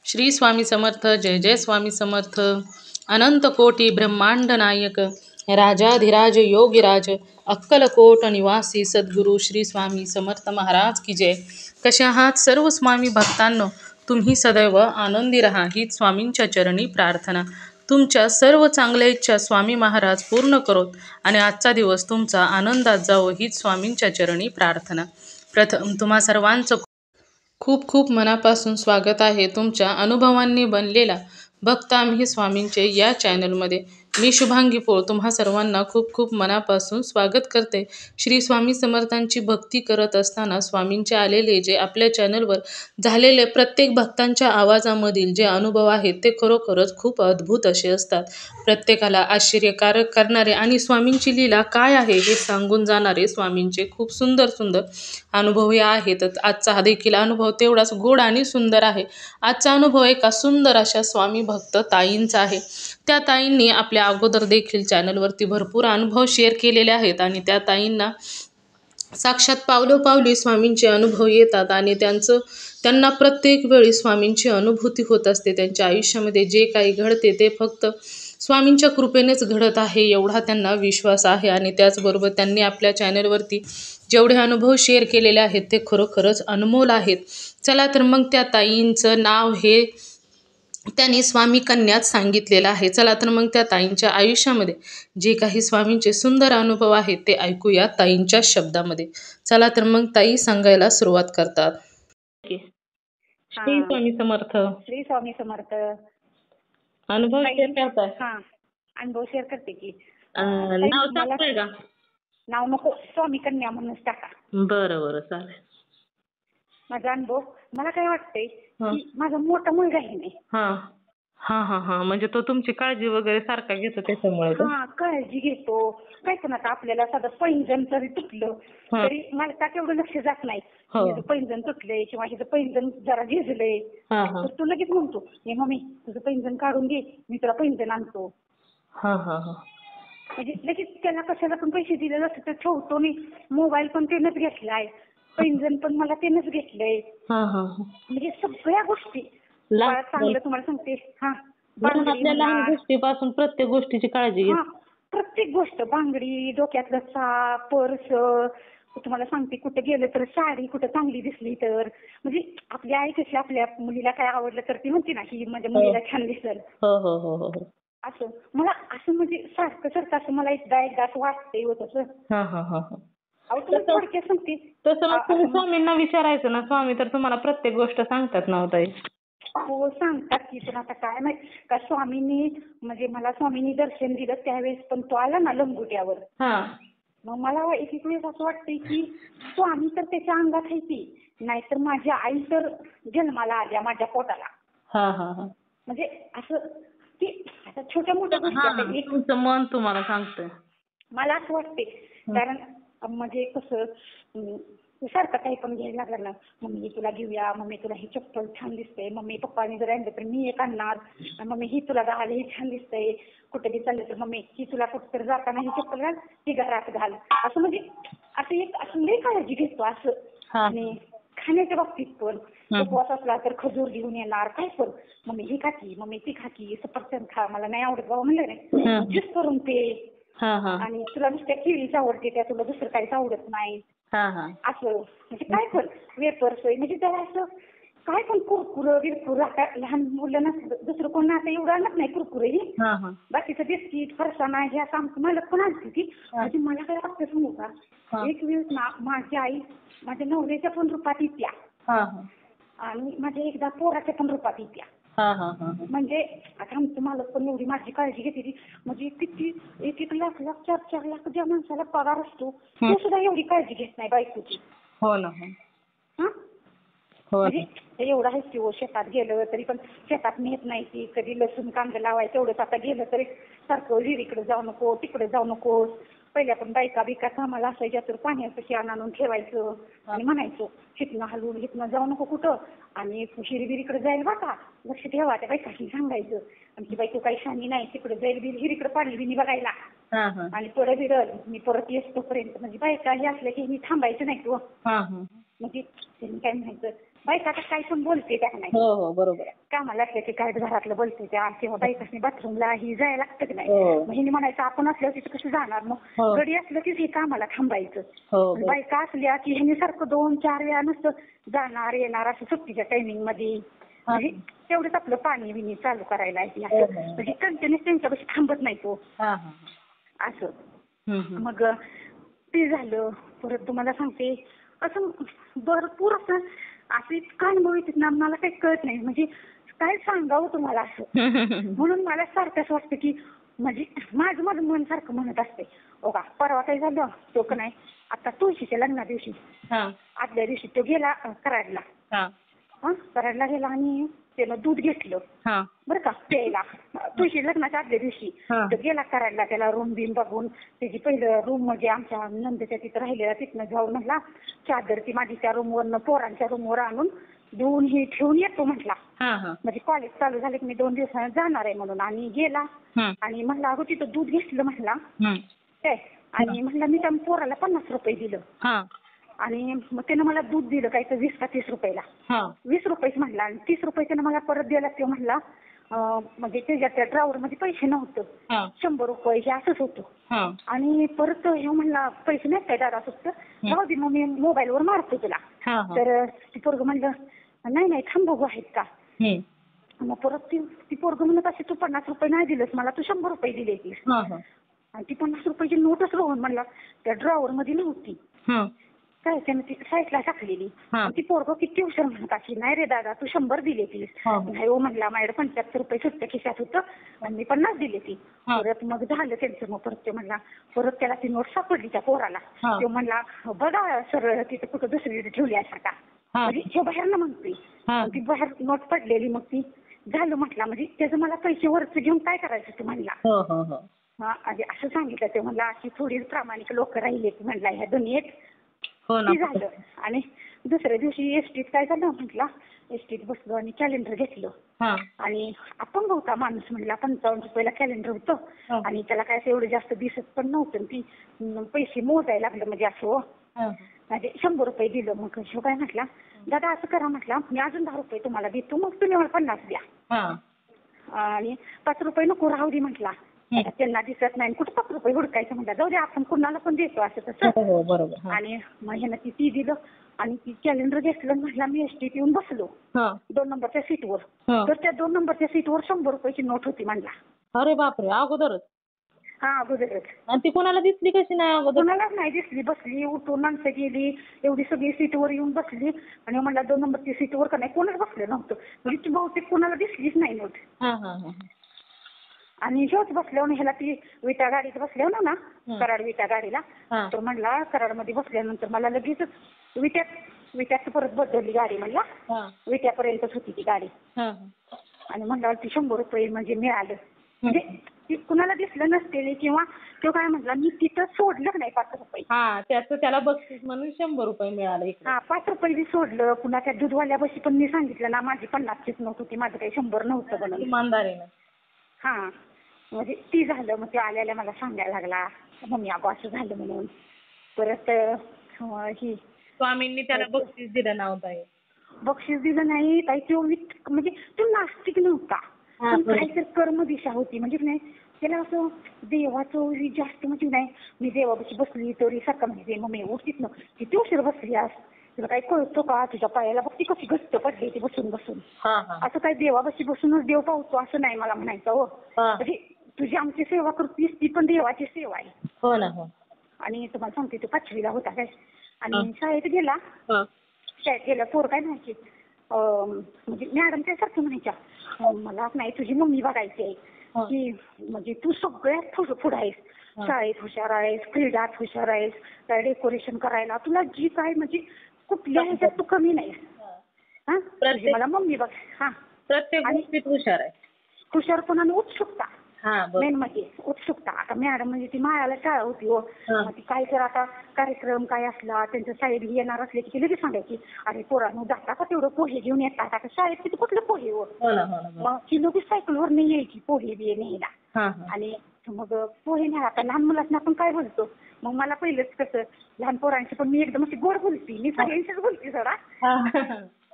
श्री स्वामी समर्थ. जय जय स्वामी समर्थ. अनंत कोटी ब्रह्मांड नायक राजाधिराज योगीराज अक्कलकोट निवासी सद्गुरू श्री स्वामी समर्थ महाराज की जय. कशा आहात सर्व स्वामी भक्तांनो? तुम्ही सदैव आनंदी राहा हीच स्वामींच्या चरणी प्रार्थना. तुमच्या सर्व चांगल्या इच्छा स्वामी महाराज पूर्ण करोत आणि आजचा दिवस तुमचा आनंदात जावो हीच स्वामींच्या चरणी प्रार्थना. प्रथम तुम्हा सर्वांचं खूप खूप मनापासून स्वागत आहे तुमच्या अनुभवांनी बनलेला भक्त आम्ही स्वामींचे या चॅनलमध्ये. मी शुभांगी पोळ तुम्हा सर्वांना खूप खूप मनापासून स्वागत करते. श्री स्वामी समर्थांची भक्ती करत असताना स्वामींचे आलेले जे आपल्या चॅनलवर झालेले प्रत्येक भक्तांच्या आवाजामधील जे अनुभव आहेत ते खरोखरच खूप अद्भुत असे असतात. प्रत्येकाला आश्चर्यकारक करणारे आणि स्वामींची लीला काय आहे हे सांगून जाणारे स्वामींचे खूप सुंदर सुंदर अनुभव हे आहेत. आजचा हा देखील अनुभव तेवढाच गोड आणि सुंदर आहे. आजचा अनुभव एका सुंदर अशा स्वामी भक्त ताईंचा आहे. त्या ताईंनी आपल्या अगोदर देखील चॅनलवरती भरपूर अनुभव शेअर केलेले आहेत आणि त्या ताईंना साक्षात पावलोपावली स्वामींचे अनुभव येतात आणि त्यांना प्रत्येक वेळी स्वामींची अनुभूती होत असते. त्यांच्या आयुष्यामध्ये जे काही घडते ते फक्त स्वामींच्या कृपेनेच घडत आहे एवढा त्यांना विश्वास आहे. आणि त्याचबरोबर त्यांनी आपल्या चॅनलवरती जेवढे अनुभव शेअर केलेले आहेत ते खरोखरच अनमोल आहेत. चला तर मग त्या ताईंचं नाव हे त्यांनी स्वामी कन्यात सांगितलेलं आहे. चला तर मग त्या ताईंच्या आयुष्यामध्ये जे काही स्वामींचे सुंदर अनुभव आहेत ते ऐकूया ताईंच्या शब्दामध्ये. चला तर मग ताई सांगायला सुरुवात करतात. श्री स्वामी समर्थ. श्री स्वामी समर्थ. अनुभव शेअर करताय? हा, अनुभव शेअर करते की. नाव सांगताय का? नाव नको, स्वामी कन्या म्हणूनच टाका. बरं बरं चालेल. माझा अनुभव, मला काय वाटतंय की माझा मोठा मुलगा आहे नाही. हा हा हा हा म्हणजे तो तुमची काळजी वगैरे सारखा घेतो त्याच्यामुळे? हा, काळजी घेतो. काय पण आता आपल्याला साधं पैंजण जरी तुटलं तरी मला त्यात एवढं लक्ष जात नाही. पैंजण तुटलंय किंवा हिचं पैंजण जरा झिजलंय तर तू लगेच म्हणतो, हे मम्मी तुझं पैंजण काढून घे, मी तुला पैंजण आणतो. म्हणजे लगेच त्याला कशाला पण पैसे दिले असते तर ठेवतो नाही. मोबाईल पण त्यानंच घेतलाय, पैंजण पण मला त्यानंच घेतलंय. म्हणजे सगळ्या गोष्टी चांगलं तुम्हाला सांगते. लहान गोष्टीपासून प्रत्येक गोष्टीची काळजी घे. प्रत्येक गोष्ट, बांगडी, डोक्यातलं साप, पर्स, तुम्हाला सांगते कुठे गेलं तर साडी कुठं चांगली दिसली तर, म्हणजे आपली आई कशी आपल्या मुलीला काय आवडलं तर ती म्हणते ना ही माझ्या मुलीला छान दिसेल. असं मला असं म्हणजे सारखं सारखं असं मला एकदा असं वाटतंय होत असं. थोडक्यात सांगते तसं मग तुम्ही स्वामींना विचारायचं ना, स्वामी तर तुम्हाला प्रत्येक गोष्ट सांगतात ना ताई. हो सांगतात की, पण आता काय माहिती का स्वामींनी म्हणजे मला स्वामींनी दर्शन दिलं त्यावेळेस पण तो आला ना लंगोट्यावर. मग मला एक वेळेस असं वाटतंय की स्वामी तर त्याच्या अंगात आहे ती, नाहीतर माझी आई तर जन्माला आल्या माझ्या पोटाला. म्हणजे असं ती आता छोट्या मोठ्या गोष्टी तुमचं मन तुम्हाला सांगतंय. मला असं वाटते. कारण म्हणजे कसं सारखं काही पण घ्यायला लागलं ना, मम्मी तुला घेऊया, मम्मी तुला ही चप्पल छान दिसते, मम्मी पप्पानी जर आणलं तर मी एक आणणार, मम्मी ही तुला घाल, ही छान दिसतंय, कुठे बी चाललं तर मम्मी ही तुला कुठं तर जाताना ही चप्पल घाल, ही घरात घाल, असं म्हणजे असं एक असं लई काळजी घेतो असं. आणि खाण्याच्या बाबतीत पण उपवास असला तर खजूर घेऊन येणार, काय पण मम्मी ही खाती, मम्मी ती खाती, सफरचंद खा, मला नाही आवडत बाबा म्हणलं नाही, ज्यूस करून पे, आणि तुला नुसत्या केळीच आवडते त्या तुला दुसरं काहीच आवडत नाही असं. म्हणजे काय पण वेपर्स म्हणजे त्याला असं काय पण कुरकुरं बिरकुर. आता लहान मुलांना दुसरं कोण आता एवढं आणत नाही कुरकुरही, बाकीचं बिस्किट फरसाणा हे असं आमचं मालक पण आणते ती. म्हणजे मला काय वाटतं सांगू का, एक वेळेस ना माझी आई माझ्या नवऱ्याच्या पण रूपात येत्या आणि माझ्या एकदा पोराच्या पण रूपात येत्या. म्हणजे आता आमचं मालक पण एवढी माझी काळजी घेते. म्हणजे किती एक लाख 4 लाख ज्या माणसाला पगार असतो तो सुद्धा एवढी काळजी घेत नाही बायकोची. म्हणजे एवढा आहे की शेतात गेलं तरी पण शेतात नेत नाही ती, कधी लसूण कांदा लावायचं तेवढंच. आता गेलं तरी सारखं विहिरीकडे जाऊ नको, तिकडे जाऊ नकोस. पहिल्या पण बायका बिका कामाला असायच्या तर पाण्याचं आणून ठेवायचं आणि म्हणायचं हिथनं हलवून हिथनं जाऊ नको कुठं, आणि हिरीबिरीकडे जाईल बघा लक्ष ठेवा. त्या बायकाशी सांगायचं, आमची बायको काही शानी नाही, तिकडे जाईल हिरीकडे पाणी बिनी बघायला आणि पुढे बिरल मी परत येस तोपर्यंत. म्हणजे बायका हे असल्या की मी थांबायचं नाही तू. म्हणजे त्यांनी काय म्हणायचं बायका आता काय पण बोलते त्या नाही. हो हो बरोबर आहे. कामाला असल्या की काय घरातलं बोलते त्या किंवा बायकासनी बाथरूमला ही जायला लागतं की नाही. हो. मग हिने म्हणायचं आपण असल्यावर तिथं कसं जाणार मग हो. गडी असलं की हे कामाला थांबायचं. हो आणि बायका असल्या की ह्यांनी सारखं 2-4 वेळा नुसतं जाणार येणार असं सुट्टीच्या टायमिंग मध्ये म्हणजे तेवढंच आपलं पाणी बिणी चालू करायला आहे असं म्हणजे कंटिन्यूस त्यांच्यापाशी थांबत नाही तो असं. मग ते झालं. परत तुम्हाला सांगते असं भरपूर असं इतका अनुभव येतात ना मला काही कळत नाही म्हणजे काय सांगावं तुम्हाला असं. म्हणून मला सारखं असं वाटतं की म्हणजे माझं मन सारखं म्हणत असते हो का परवा काय झालं तो का नाही आता तुळशीच्या लग्ना दिवशी आदल्या दिवशी तो गेला कराडला. कराडला गेला आणि त्यानं दूध घेतलं बरं का प्यायला तुळशी लग्नाच्या आदल्या दिवशी. तो गेला कराडला त्याला रूम बिम बघून त्याची पहिलं रूम म्हणजे आमच्या नंदच्या तिथं राहिलेला तिथनं जाऊन म्हटला चादर ती माझी त्या रूमवरनं पोरांच्या रूमवर आणून देऊन ही ठेवून येतो म्हटला. म्हणजे कॉलेज चालू झाले की मी 2 दिवसांनी जाणार आहे म्हणून आणि गेला आणि म्हणला अगं तिथं दूध घेतलं म्हटला काय आणि म्हटलं मी त्या पोराला 50 रुपये दिलं आणि मग त्यानं मला दूध दिलं काय तर 20 का 30 रुपयाला 20 रुपयेच म्हटला आणि 30 रुपये त्यानं मला परत द्यायला तो म्हटला म्हणजे त्याच्या त्या ड्रावर मध्ये पैसे नव्हतं 100 रुपये हे असंच होतं आणि परत हे म्हणला पैसे नाही काय दादा फक्त जाऊ दे मग मी मोबाईलवर मारतो तुला. तर ती पोरगं म्हणलं नाही थांब बघू आहेत का. मग परत ती पोरगं म्हणत असे तू 50 रुपये नाही दिलंस मला तू 100 रुपये दिले ती आणि ती 50 रुपयाची नोटच रोहन म्हणला त्या ड्रॉवर मध्ये नव्हती काय त्यानं ती साईडला टाकलेली. ती पोरगं किती हुशार म्हणत अशी नाही रे दादा तू 100 दिले ती नाही हो म्हणला माझ्याकडे 75 रुपये सुट्ट्या खिशात होतं आणि मी 50 दिले ती. परत मग झालं त्यांचं मग परत ते म्हणला परत त्याला ती नोट सापडली त्या पोराला. तो म्हणला बघा सरळ तिथे कुठं दुसरीकडे ठेवली असा का म्हणजे हे बाहेर ना म्हणतोय ती बाहेर नोट पडलेली मग ती झालं म्हटला म्हणजे त्याचं मला पैसे वरच घेऊन काय करायचं ते म्हणला. आणि असं सांगितलं ते म्हणला अशी थोडी प्रामाणिक लोक राहिले म्हणला ह्या दुनियेत. झालं आणि दुसऱ्या दिवशी एसटीत काय झालं म्हटलं एसटीत बसलो आणि कॅलेंडर घेतलं आणि अपंग होता माणूस म्हटला 55 रुपयाला कॅलेंडर होतं आणि त्याला काय एवढं जास्त दिसत पण नव्हतं ती पैसे मोजायला लागलं म्हणजे असं म्हणजे 100 रुपये दिलं. मग शो काय म्हटला दादा असं करा म्हटलं मी अजून 10 रुपये तुम्हाला देतो मग तुम्ही मला 50 द्या आणि 5 रुपये नको राहू दे म्हटला त्यांना दिसत नाही कुठं 5 रुपये हुडकायचं म्हटलं जाऊ दे आपण कुणाला पण देतो असं तसं. बरोबर. आणि मग ह्यानं ती दिलं आणि ती कॅलेंडर घेतलं म्हटलं मी एसटीत येऊन बसलो 2 नंबरच्या सीटवर. तर त्या 2 नंबरच्या सीटवर 100 रुपयाची नोट होती म्हणला. अरे बापरे अगोदरच. अगोदरच. आणि ती कोणाला दिसली कशी नाही अगोदर. कोणालाच नाही दिसली बसली उठून माणसं गेली एवढी सगळी सीटवर येऊन बसली आणि म्हणला 2 नंबरच्या सीटवर का नाही कोणच बसलं नव्हतं म्हणजे ती बहुतेक कोणाला दिसलीच नाही नोट. आणि ह्योच बसल्यावर ह्याला ती विटा गाडीत बसल्यावर ना कराड विटा गाडीला तर म्हणला कराडमध्ये बसल्यानंतर मला लगेचच विट्यात परत बदलली गाडी म्हणला विट्यापर्यंतच होती ती गाडी आणि म्हणला ती 100 रुपये म्हणजे मिळालं म्हणजे ती कुणाला दिसलं नसते किंवा तो काय म्हटला मी तिथं सोडलं नाही 5 रुपये त्याचं त्याला बक्षीस म्हणून 100 रुपये मिळाले. 5 रुपये बी सोडलं पुन्हा त्या दूधवाल्या बशी पण मी सांगितलं ना माझी 50चीच नोट होती माझं काही 100 नव्हतं म्हणून. इमानदारीनं. म्हणजे ती झालं मग ते आल्याला मला सांगायला लागला मम्मी अगो असं झालं म्हणून. परत ही स्वामींनी त्याला बक्षीस दिलं नव्हतं. बक्षीस दिलं नाही ताई तो म्हणजे तो नास्तिक नव्हता पण काहीतरी कर्म दिशा होती म्हणजे नाही त्याला असं देवाचं जास्त म्हणजे नाही मी देवापाशी बसली तरी सकाळ म्हणजे मम्मी उठतीच ना किती उशीर बसली आज तुला काही कळतो का तुझ्या पायाला बघ ती कशी घट्ट पडली ती बसून असं काही देवापाशी बसूनच देव पावतो असं नाही मला म्हणायचं हो म्हणजे तुझी आमची सेवा करतीस ती पण देवाची सेवा आहे. हो ना हो. आणि तुम्हाला सांगते तो 5वीला होता काय आणि शाळेत गेला पोर काय म्हणायची म्हणजे मॅडम त्यासारखं म्हणायच्या मला नाही तुझी मम्मी बघायची आहे की म्हणजे तू सगळ्यात पुढं आहेस शाळेत हुशार आहेस क्रीडात हुशार आहेस काय डेकोरेशन करायला तुला जी काय म्हणजे कुठल्या ह्याच्यात तू कमी नाहीस तुझी मला मम्मी बघ प्रत्येक गोष्टीत हुशार आहे. हुशारपणा आणि उत्सुकता मेन म्हणजे उत्सुकता. आता मॅडम म्हणजे ती मायाला शाळा होती हो मग ती काय तर आता कार्यक्रम काय असला त्यांचं साहेब येणार असले की लगेच सांगायची अरे पोरांनो जाता का तेवढं पोहे घेऊन येतात आता शाळेत किती कुठलं पोहे हो मग ती लगेच सायकलवर नाही यायची पोहे बिये न्यायला आणि मग पोहे न्या आता लहान मुलांना आपण काय बोलतो मग मला पहिलंच कसं लहान पोरांची पण मी एकदम अशी गोड बोलती मी सगळ्यांशीच बोलते जरा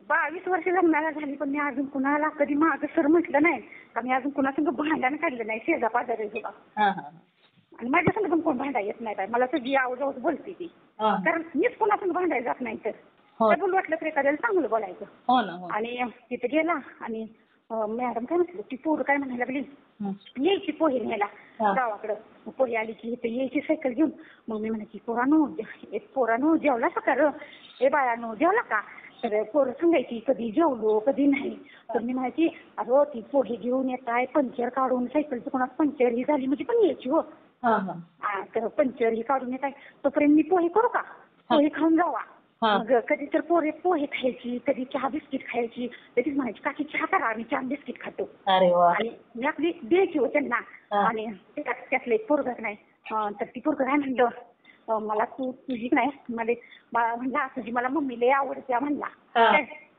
22 वर्ष लग्नाला झाली, पण मी अजून कुणाला कधी मागं सर म्हटलं नाही का मी अजून कुणासंग भांडण काढलं नाही शेजा पाजारी सुद्धा. हा हा आणि माझ्या संग पण कोण भांडा येत नाही बाई. मला सगळी आवाजावर बोलते ती. हा. कारण मीच कोणासंग भांडायला जात नाही तर. हो. काय बोलू वाटलं तर एखाद्याला चांगलं बोलायचं. हो ना. हो. आणि तिथे गेला आणि मॅडम काय म्हटलं ती पोरं काय म्हणायला लागली हं. यायची पोहे न्यायला हा. गावाकडं. मग पोहे आली की इथे यायची सायकल घेऊन. मग मी म्हणायची पोरानो जेवला का र? ए बाळानो जेवला का? तर पोरं सांगायची कधी जेवलो कधी नाही. तर मी म्हणायची अरे ती पोहे घेऊन येत आहे पंक्चर काढून सायकलचं कोणाच पंक्चर ही झाली म्हणजे पण यायची हो. हा हा तर पंक्चर ही काढून येत आहे तोपर्यंत मी पोहे करू का? पोहे खाऊन जावा. हा. मग कधी तर पोहे खायची, कधी चहा बिस्किट खायची. तरीच म्हणायची काकी चहा करा आम्ही चहा बिस्किट खातो. अरे वा. आणि मी आपली द्यायची हो त्यांना. हा. आणि त्यातलं एक पोरगं नाही तर ती पोरगं काय म्हणलं मला तुझी नाही म्हणला तुझी मला मम्मी लय आवडते म्हणला. हा.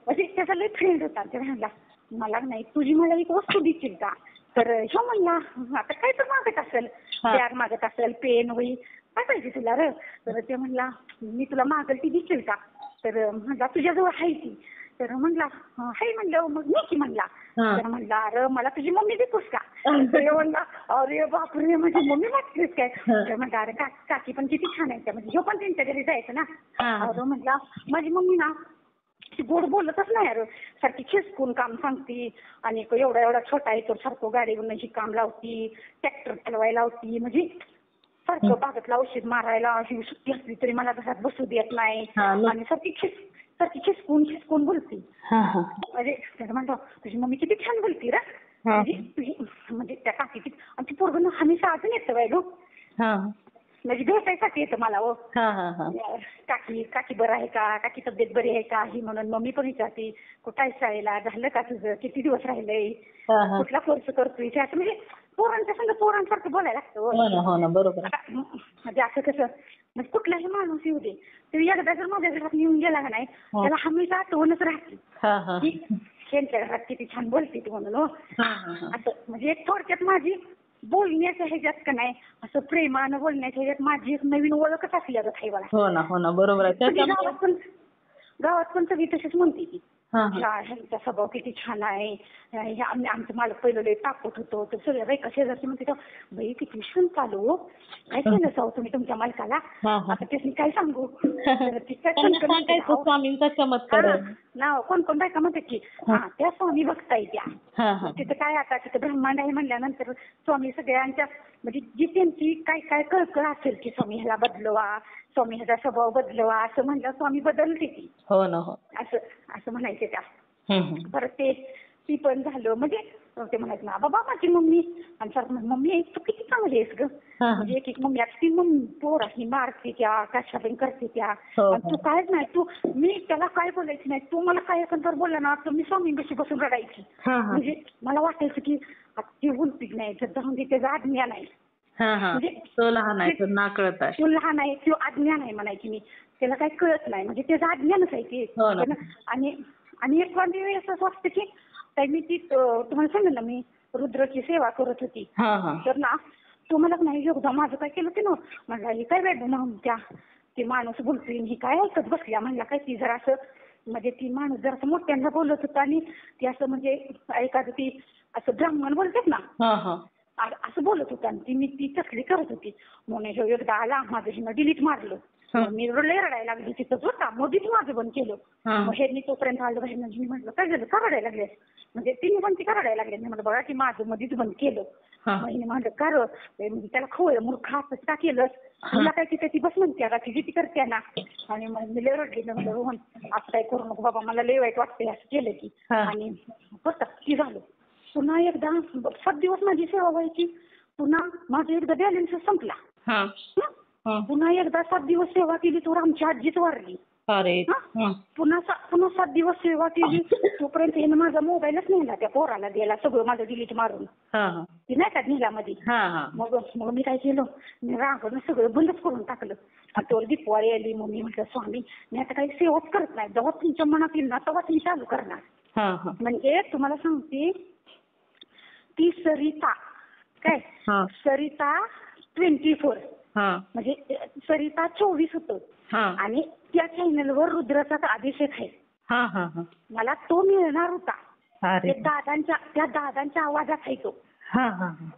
म्हणजे त्याचा लय फ्रेंड होता. ते म्हणला मला नाही तुझी मला एक वस्तू देशील का? तर ह्यो म्हणला आता काय तर मागत असेल बॅग मागत असेल पेन वही काय पाहिजे तुला र? तर ते म्हणला मी तुला मागल ती दिसेल का? तर म्हणला तुझ्याजवळ आहे ती. तर म्हणला हाय म्हणलं मग मी की म्हणला. हा. तर म्हणला अरे मला तुझी मम्मी देतोस का? तर म्हणला अरे बापरे माझी मम्मी मागतेस काय? तर म्हणला अरे काकी पण किती छान आहे त्या म्हणजे ह्यो पण त्यांच्या घरी जायचं ना. अरे म्हणला माझी मम्मी ना ती गोड बोलतच नाही अरे सारखी खिसकून काम सांगती आणि एवढा छोटा आहे तो सारखं गाडीवरून ही काम लावती ट्रॅक्टर चालवायला लावती म्हणजे सारखं बागेतला औषध मारायला अशी सुट्टी असली तरी मला घरात बसू देत नाही. आणि सारखी खिसकून बोलती. म्हणजे त्याला म्हणतो तुझी मम्मी किती छान बोलती रा. म्हणजे त्या काकी आणि ती पोरगं हमेशा अजून येतं बाय गो. म्हणजे भेटायसाठी येतं मला हो. काकी बरं आहे का? काकी तब्येत बरी आहे का? ही म्हणून मम्मी पण विचारते कुठं आहे शाळेला झालं का तुझं किती दिवस राहिलंय कुठला कोर्स करतोय असं म्हणजे पोरांच्या संग पोरांसारखं बोलायला लागतं. हो ना बरोबर. म्हणजे असं कसं म्हणजे कुठलाही माणूस येऊ दे तरी एकदा जर माझ्या घरात येऊन गेला का नाही त्याला हमेशा आठवणच राहते त्यांच्या घरात किती छान बोलते ती म्हणून हो. असं म्हणजे एक थोडक्यात माझी बोलण्याच्या ह्याच्यात का नाही असं प्रेमानं बोलण्याच्या ह्याच्यात माझी एक नवीन ओळखच असली आता काही मला. हो ना बरोबर आहे. गावात पण सगळी तशीच म्हणते ती ह्यांचा स्वभाव किती छान आहे. आमचं मालक पहिलं लय तापट होतो तर सगळ्या बायका शेजारची म्हणते बाई किती क्षण चालू काय केलं जाऊ तुम्ही तुमच्या मालकाला आता त्याची काय सांगू. स्वामींचा चमत्कार नाव कोण बायका म्हणतात की त्या स्वामी बघताय त्या तिथं काय आता तिथं ब्रह्मांड आहे म्हणल्यानंतर स्वामी सगळ्यांच्या म्हणजे जी त्यांची काय कळकळ असेल की स्वामी ह्याला बदलवा स्वामी ह्याचा स्वभाव बदलवा असं म्हणलं स्वामी बदलते ती. हो ना हो असं म्हणायचे त्या. परत ती पण झालं म्हणजे ते म्हणायचं ना बाबा माझी मम्मी आणि सर मम्मी तू किती चांगली आहेस ग. म्हणजे एक मम्मी आता ती मम्मी पोर ही मारते त्या कशा करते त्या तू कायच नाही तू मी त्याला काय बोलायची नाही तू मला काय एकंदर बोलला ना तर मी स्वामी कशी बसून रडायची. म्हणजे मला वाटायचं की ती बोलती नाही तर जाऊन दे त्याचा आज्ञा नाही. म्हणजे तो लहान आहे तो ना कळत आहे. तो लहान आहे तो आज्ञा नाही म्हणायची मी त्याला काही कळत नाही म्हणजे त्याचा आज्ञा नसायची. आणि एक वेळेस असं वाटतं की मी ती तुम्हाला सांगेल ना मी रुद्राची सेवा करत होती तर ना तो मला नाही एकदा माझं काय केलं ते ना म्हणलं ही काय वेळ त्या ती माणूस बोलतोय ही काय ऐकत बसल्या म्हणला काय ती जरा असं म्हणजे ती माणूस जरा असं मोठ्यांना बोलत होता आणि ती असं म्हणजे एखादं ती असं ब्राह्मण बोलतात ना असं बोलत होता आणि ती तसली करत होती म्हणून एकदा आला माझं हिनं डिलीट मारलं. मी रडायला लागली तिथंच होता मोदीच माझं बंद केलं. मग हे तोपर्यंत आलं बाहेर मी म्हटलं काय झालं का रडायला लागलेस म्हणजे तिने पण ती का रडायला लागले मी म्हटलं बघा की माझं मधीच बंद केलं. महिने म्हटलं का म्हणजे त्याला खवळ मूर्ख असं का केलंस तुला काय तिथे ती बस म्हणते आता ती किती करते ना. आणि मग मी लय रडले म्हटलं रोहन असं काय करू नको बाबा मला लय वाईट वाटतंय असं केलं की. आणि बस ती झालं पुन्हा एकदा 7 दिवस माझी सेवा व्हायची पुन्हा माझा एकदा बॅलन्स संपला. पुन्हा एकदा 7 दिवस सेवा केली तर आमची आजीच वारली. पुन्हा 7 दिवस सेवा केली तोपर्यंत हिनं माझा मोबाईलच नेला त्या पोराला द्यायला सगळं माझं डिलीट मारून ती नाही का निघामध्ये. मग मी काय केलं मी रागवलं सगळं बंदच करून टाकलं. तो दीपवाळी आली मग मी म्हटलं स्वामी मी आता काही सेवाच करत नाही जेव्हा तुमच्या मनात येईल ना तेव्हा तुम्ही चालू करणार. म्हणजे तुम्हाला सांगते ती सरिता काय सरिता 24 म्हणजे सरिता 24 होतं आणि त्या चॅनलवर रुद्राचा अभिषेक आहे. हा हा हा. मला तो मिळणार होता. अरे. त्या दादांच्या आवाजात आहे तो. हा हा हा.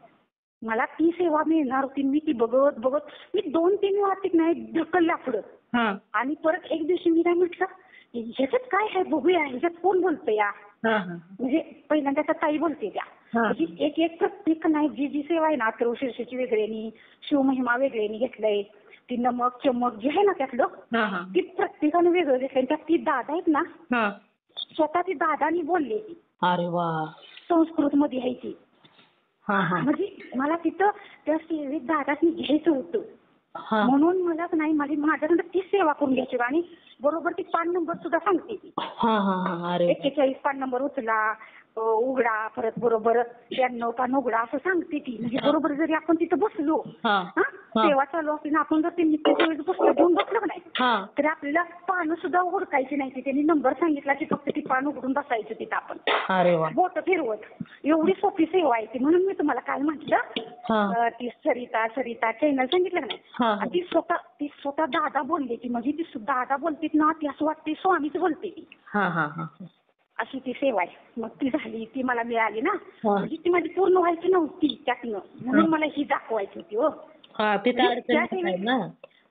मला ती सेवा मिळणार होती. मी ती बघत बघत मी 2-3 वेळा ती नाही ढकलल्या पुढं. हा आणि परत एक दिवशी मी काय म्हटलं, ह्याच्यात काय आहे बघूया, ह्याच्यात कोण बोलतंय या. हा हा म्हणजे पहिल्यांदा त्या ताई बोलते त्या. हा. म्हणजे एक एक प्रत्येक नाही जी सेवा आहे ना, अथर्व शीर्षेची वेगळ्यानी, शिवमहिमा वेगळ्यानी घेतलंय, ती नमक चमक जे आहे ना त्यातलं, हा हा ती प्रत्येकानं वेगळं घेतलंय. त्यात ती दादा आहेत ना, हा. स्वतः ती दादानी बोलले ती अरे वा. संस्कृत मध्ये आहे ती. हा हा म्हणजे मला तिथं त्या सेवेत दादानी घ्यायचं होतं. हा म्हणून मला नाही माझ्याकडे ती सेवा करून घ्यायची. आणि बरोबर ती पान नंबर सुद्धा सांगते ती. हा हा हा. अरे 41 पान नंबर उचला, उघडा, परत बरोबर 93 पान उघडा असं सांगते ती. म्हणजे बरोबर जरी आपण तिथं बसलो, हा हा सेवा चालू असते ना, आपण जर ते नित्य सेवेचं पुस्तक घेऊन बसलो का नाही, हा. तरी आपल्याला पानं सुद्धा उघडायची नाही. त्यांनी नंबर सांगितला की फक्त ती पान उघडून बसायचं तिथं आपण. अरे वा. बोट फिरवत. एवढी सोपी सेवा आहे ती. म्हणून मी तुम्हाला काल म्हटलं, हा ती सरिता चॅनल सांगितलं का नाही, हा आणि ती स्वतः दादा बोलले ती. म्हणजे ती दादा बोलते ना, ती असं वाटते स्वामीच बोलते ती. हा हा हा. अशी ती सेवा आहे. मग ती झाली, ती मला मिळाली ना. हा. म्हणजे ती माझी पूर्ण व्हायची नव्हती त्यातनं, म्हणून मला ही दाखवायची होती. हो, हा. तिथं म्हणजे अडचण आहे ना.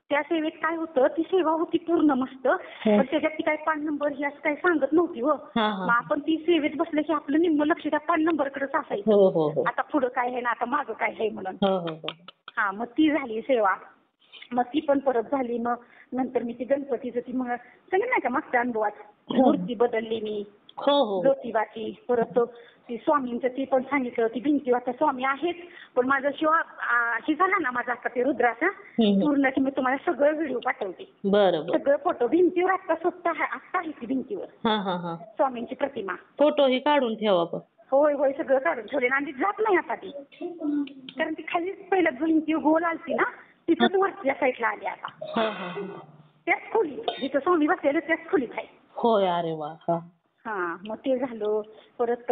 त्या सेवेत काय होतं, ती सेवा होती पूर्ण मस्त, पण त्याच्यात ती काय पान नंबर ही असं काही सांगत नव्हती. हो, हा मग हा. आपण ती सेवेत बसलं की आपलं निम्म लक्ष त्या पान नंबरकडेच असायचं. हो हो हो. आता पुढं काय आहे ना, आता मागं काय आहे म्हणून. हो हो हो. हा, मग ती झाली सेवा. मग ती पण परत झाली. मग नंतर मी ती गणपतीचं ती मग सांगितलं नाही का मागच्या अनुभवात, मूर्ती बदलली मी हो हो. ज्योतिबाची. परत ती स्वामींचं ती पण सांगितलं. ती भिंतीवर आता स्वामी आहेत, पण माझं हे झाला ना माझा आता ते रुद्राचा पूर्ण, की मी तुम्हाला सगळं व्हिडिओ पाठवते. बरं बरं. सगळं फोटो भिंतीवर आता स्वतः आता आहे ती भिंतीवर हा हा हा. स्वामींची प्रतिमा. फोटो ही काढून ठेवा पण. होय होय, सगळं काढून ठेवले. आणि जात नाही आता ती, कारण ती खाली पहिल्या भिंती गोल आलती ना, तिथंच वरच्या साईडला आली आता. हा हा. त्याच खोलीत जिथं स्वामी बसलेलं त्याच खोलीत आहे. होय. अरे वा. हा. हा, मग ते झालं. परत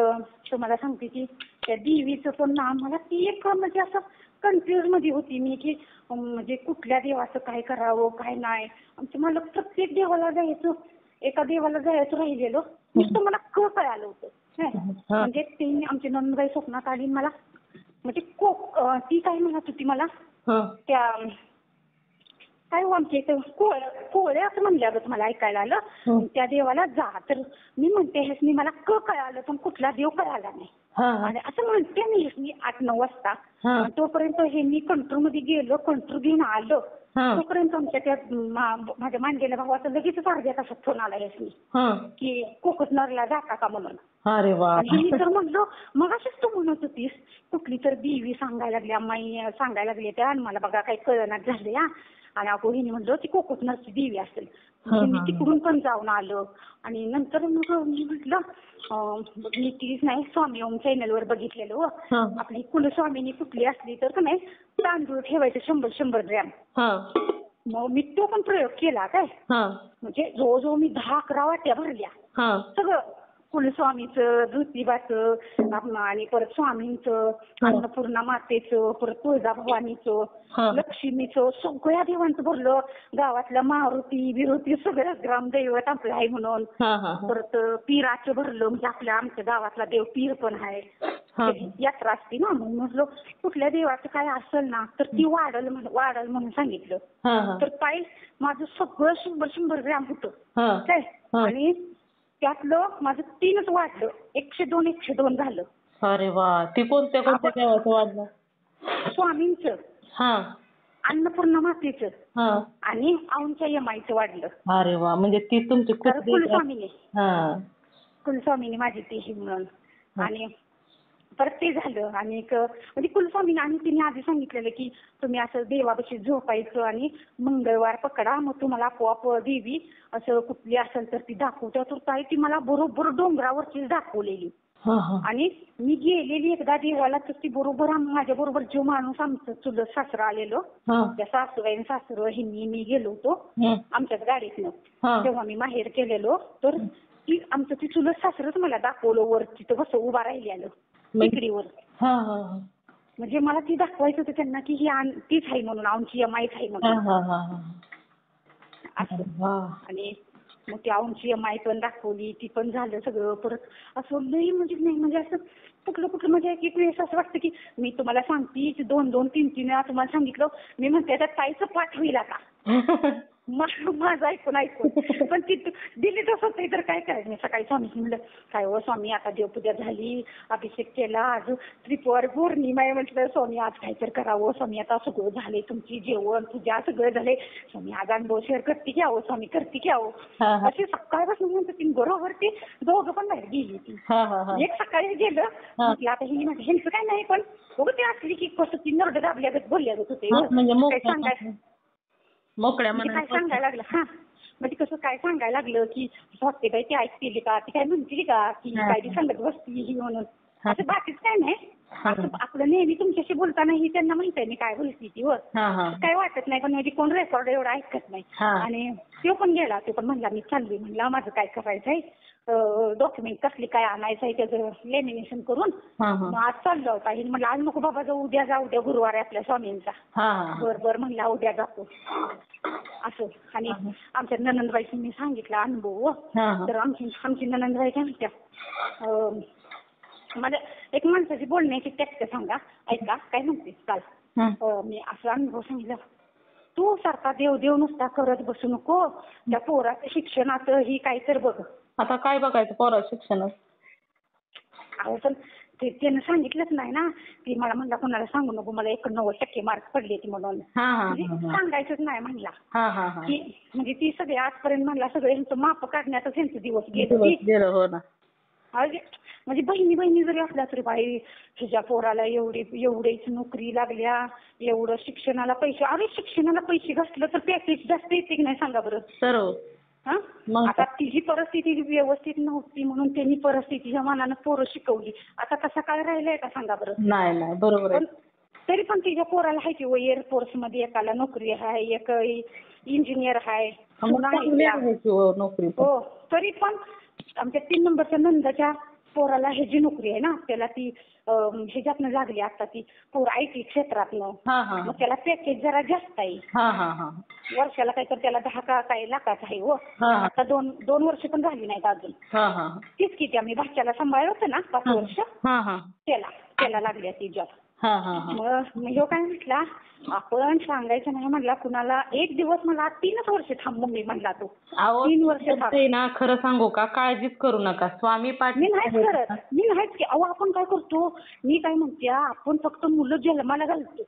तुम्हाला सांगते की त्या देवीचं पण नाम, मला ती एक म्हणजे असं कन्फ्युज मध्ये होती मी, की म्हणजे कुठल्या देवाचं काय करावं काय नाही. आमचं मला प्रत्येक देवाला जायचं, एका देवाला जायचं राहिलेलं, नुसतं मला कळालं होतं. म्हणजे ते आमची नंदबाई स्वप्नात आली मला, म्हणजे ती काय म्हणत होती मला, त्या काय हो आमच्या इथं कोळे असं म्हणल्यागत मला ऐकायला आलं, त्या देवाला जा. तर मी म्हणते ह्यासनी मला कळालं, पण कुठला देव कळाला नाही. आणि असं म्हणते मी ह्यासनी 8-9 वाजता. तोपर्यंत हे मी कंट्रोल मध्ये गेलो, कंट्रोल घेऊन आलं. तोपर्यंत आमच्या त्या माझ्या मांडलेल्या भावाचा लगेच अर्ध्या तासात फोन आला ह्यासनी, की कोकणनरला जाता का म्हणून. अरे वा. आणि मी तर म्हणलो, मग अशीच तू म्हणत होतीस कुठली तर देवी सांगायला लागली, अम्माई सांगायला लागली त्या, आणि मला बघा काही कळनाच झालं या. आणि अगो हिने म्हणलं ती कोकणनरची देवी असेल. मी तिकडून पण जाऊन आलो. आणि नंतर मग मी म्हटलं, मी तीच नाही स्वामी ओम चॅनलवर बघितलेलं, आपली कुलस्वामिनी कुठली असली तर का नाही तांदूळ ठेवायचे 100-100 ग्रॅम. मग मी तो पण प्रयोग केला काय, म्हणजे जवळजवळ मी 10-11 वाट्या भरल्या. सगळं कुलस्वामीचं, ज्योतिबाचं, आणि परत स्वामींचं, अन्नपूर्णा मातेचं, परत तुळजाभवानीचं, लक्ष्मीचं, सगळ्या देवांचं भरलं. गावातलं मारुती बिरुती सगळं ग्रामदैवत आपलं आहे म्हणून. परत पीराचं भरलं, म्हणजे आमच्या गावातला देव पीर पण आहे. यात्रा असते ना, म्हणून म्हटलं कुठल्या देवाचं काय असेल ना तर ती वाढल म्हणून सांगितलं. तर काय माझं सगळं 100-100 ग्रॅम होतं काय, आणि त्यातलं माझं 3च वाढलं, 102 झालं. अरे वा. ती कोणत्या देवाचं वाढलं? स्वामींचं, अन्नपूर्णा मातेचं, आणि औंच्या यमाईचं वाढलं. अरे वा. म्हणजे ती तुमची कुलस्वामीने माझी ती ही म्हणून. आणि परत ते झालं. आणि म्हणजे कुलस्वामीने आणि तिने आधी सांगितलेलं की तुम्ही असं देवापाशी झोपायचं आणि मंगळवार पकडा, मग तुम्हाला आपोआप देवी असं कुठली असेल तर ती दाखवते. तर ताई ती मला बरोबर डोंगरावरचीच दाखवलेली. आणि मी गेलेली एकदा देवाला, तर ती बरोबर माझ्या बरोबर जो माणूस आमचं चुलत सासरं आलेलो, त्या सासूबाईन सासरं ह्यांनी मी गेलो होतो आमच्याच गाडीतनं. तेव्हा मी माहेर केलेलो, तर ती आमचं ती चुलत सासरच मला दाखवलं वर, तिथं कसं उभा राहिलेलं टेकडीवर. म्हणजे मला ती दाखवायचं होतं त्यांना की ही तीच आहे म्हणून, आमची यमाईच आहे म्हणून. आणि मग ती औंची EMI पण दाखवली, ती पण झालं सगळं. परत असं लई म्हणजे नाही म्हणजे असं कुठलं म्हणजे एक वेळेस असं वाटतं की मी तुम्हाला सांगते 2-2, 3-3 वेळा तुम्हाला सांगितलं. मी म्हणते आता ताईचं पाठ होईल आता. माझं ऐकून पण ती दिली तसं होतं तर काय करायचं. मी सकाळी स्वामीजी म्हणलं काय हो स्वामी आता देवपूजा झाली, अभिषेक केला, आज त्रिपुवार पौर्णिमा आहे. म्हटलं स्वामी आज काय तर करावं स्वामी, आता सगळं झाले तुमची जेवण पूजा सगळं झाले स्वामी, आज अनुभव शेअर करते की आहो स्वामी, करते की आहो. अशी सकाळपासून म्हणते ती. बरोबर ती दोघं पण बाहेर गेली ती. एक सकाळी गेलं म्हटलं आता ही म्हणजे ह्यांचं काय नाही, पण बघू ते असली की कसं ती नरड दाबल्यागत बोलल्यागत होते. काय सांगायचं मोकळ्या म्हणजे काय सांगायला लागलं. म्हणजे कसं काय सांगायला लागलं की स्वाती बाई ती ऐकतील का, ती काय म्हणतील का की काय ती सांगत बसती ही म्हणून. असं बाकीच काय नाही. असं आपलं नेहमी तुमच्याशी बोलताना ही त्यांना माहित आहे मी काय बोलती ती वर काय वाटत नाही. पण म्हणजे कोण रेकॉर्ड एवढं ऐकत नाही. आणि तो पण गेला, तो पण म्हणला मी चालली, म्हणला माझं काय करायचंय डॉक्युमेंट कसली काय आणायचंय त्याचं लेमिनेशन करून. मग आज चाललं होता म्हणलं आज नको बाबा जाऊ, उद्या जाऊ, उद्या गुरुवार आहे आपल्या स्वामींचा. बरं म्हणला उद्या जातो असं. आणि आमच्या ननंदबाईशी मी सांगितला अनुभव. तर आमची ननंदबाई काय म्हणत्या, माझ्या एक माणसाची बोलण्याची टॅक्ट सांगा ऐका काय म्हणते. काल मी असं अनुभव सांगितलं, तू सारखा देव नुसता करत बसू नको, त्या पोराचं शिक्षणाचं ही काय तर बघ. आता काय बघायचं पोराचं शिक्षणात. अहो पण त्यानं सांगितलंच नाही ना की मला म्हणला कोणाला सांगू नको मला 89% मार्क पडले ती म्हणून. सांगायचंच नाही म्हणला की म्हणजे ती सगळे आजपर्यंत म्हणला सगळे माप काढण्यातच ह्यांचं दिवस गेलं. म्हणजे बहिणी जरी असल्या तरी बाई तुझ्या पोराला एवढीच नोकरी लागल्या, एवढं शिक्षणाला पैसे. अरे शिक्षणाला पैसे घातलं तर पॅकेज जास्त येते की नाही सांगा बरं. आता तिची परिस्थिती व्यवस्थित नव्हती म्हणून त्यांनी परिस्थितीच्या मानानं पोरं शिकवली. आता तसा काय राहिलाय का सांगा बरं. नाही बरोबर आहे. तरी पण तिच्या पोराला आहे की एअरफोर्स मध्ये एकाला नोकरी आहे, एक इंजिनियर आहे. हो तरी पण आमच्या 3 नंबरच्या नंदाच्या पोराला ह्याची नोकरी आहे ना, त्याला ती ह्याच्यातनं लागली आता ती पोर IT क्षेत्रातनं. मग त्याला पॅकेज जरा जास्त आहे. वर्षाला काय तर त्याला 10 का काय लाखाचं आहे. हो आता 2 वर्ष पण झाली नाहीत अजून. तीच किती आम्ही भाच्याला सांभाळलं होतं ना 5 वर्ष त्याला लागली ती जॉब. मग ह्यो काय म्हटला आपण सांगायचं नाही म्हणला कुणाला. एक दिवस मला 3च वर्ष थांब मम्मी म्हणला तू. 3 वर्ष ना खरं सांगू का, काळजीच करू नका स्वामी पाठ. मी नाहीच की. अहो आपण काय करतो, मी काय म्हणते आपण फक्त मुलं जन्माला घालतो.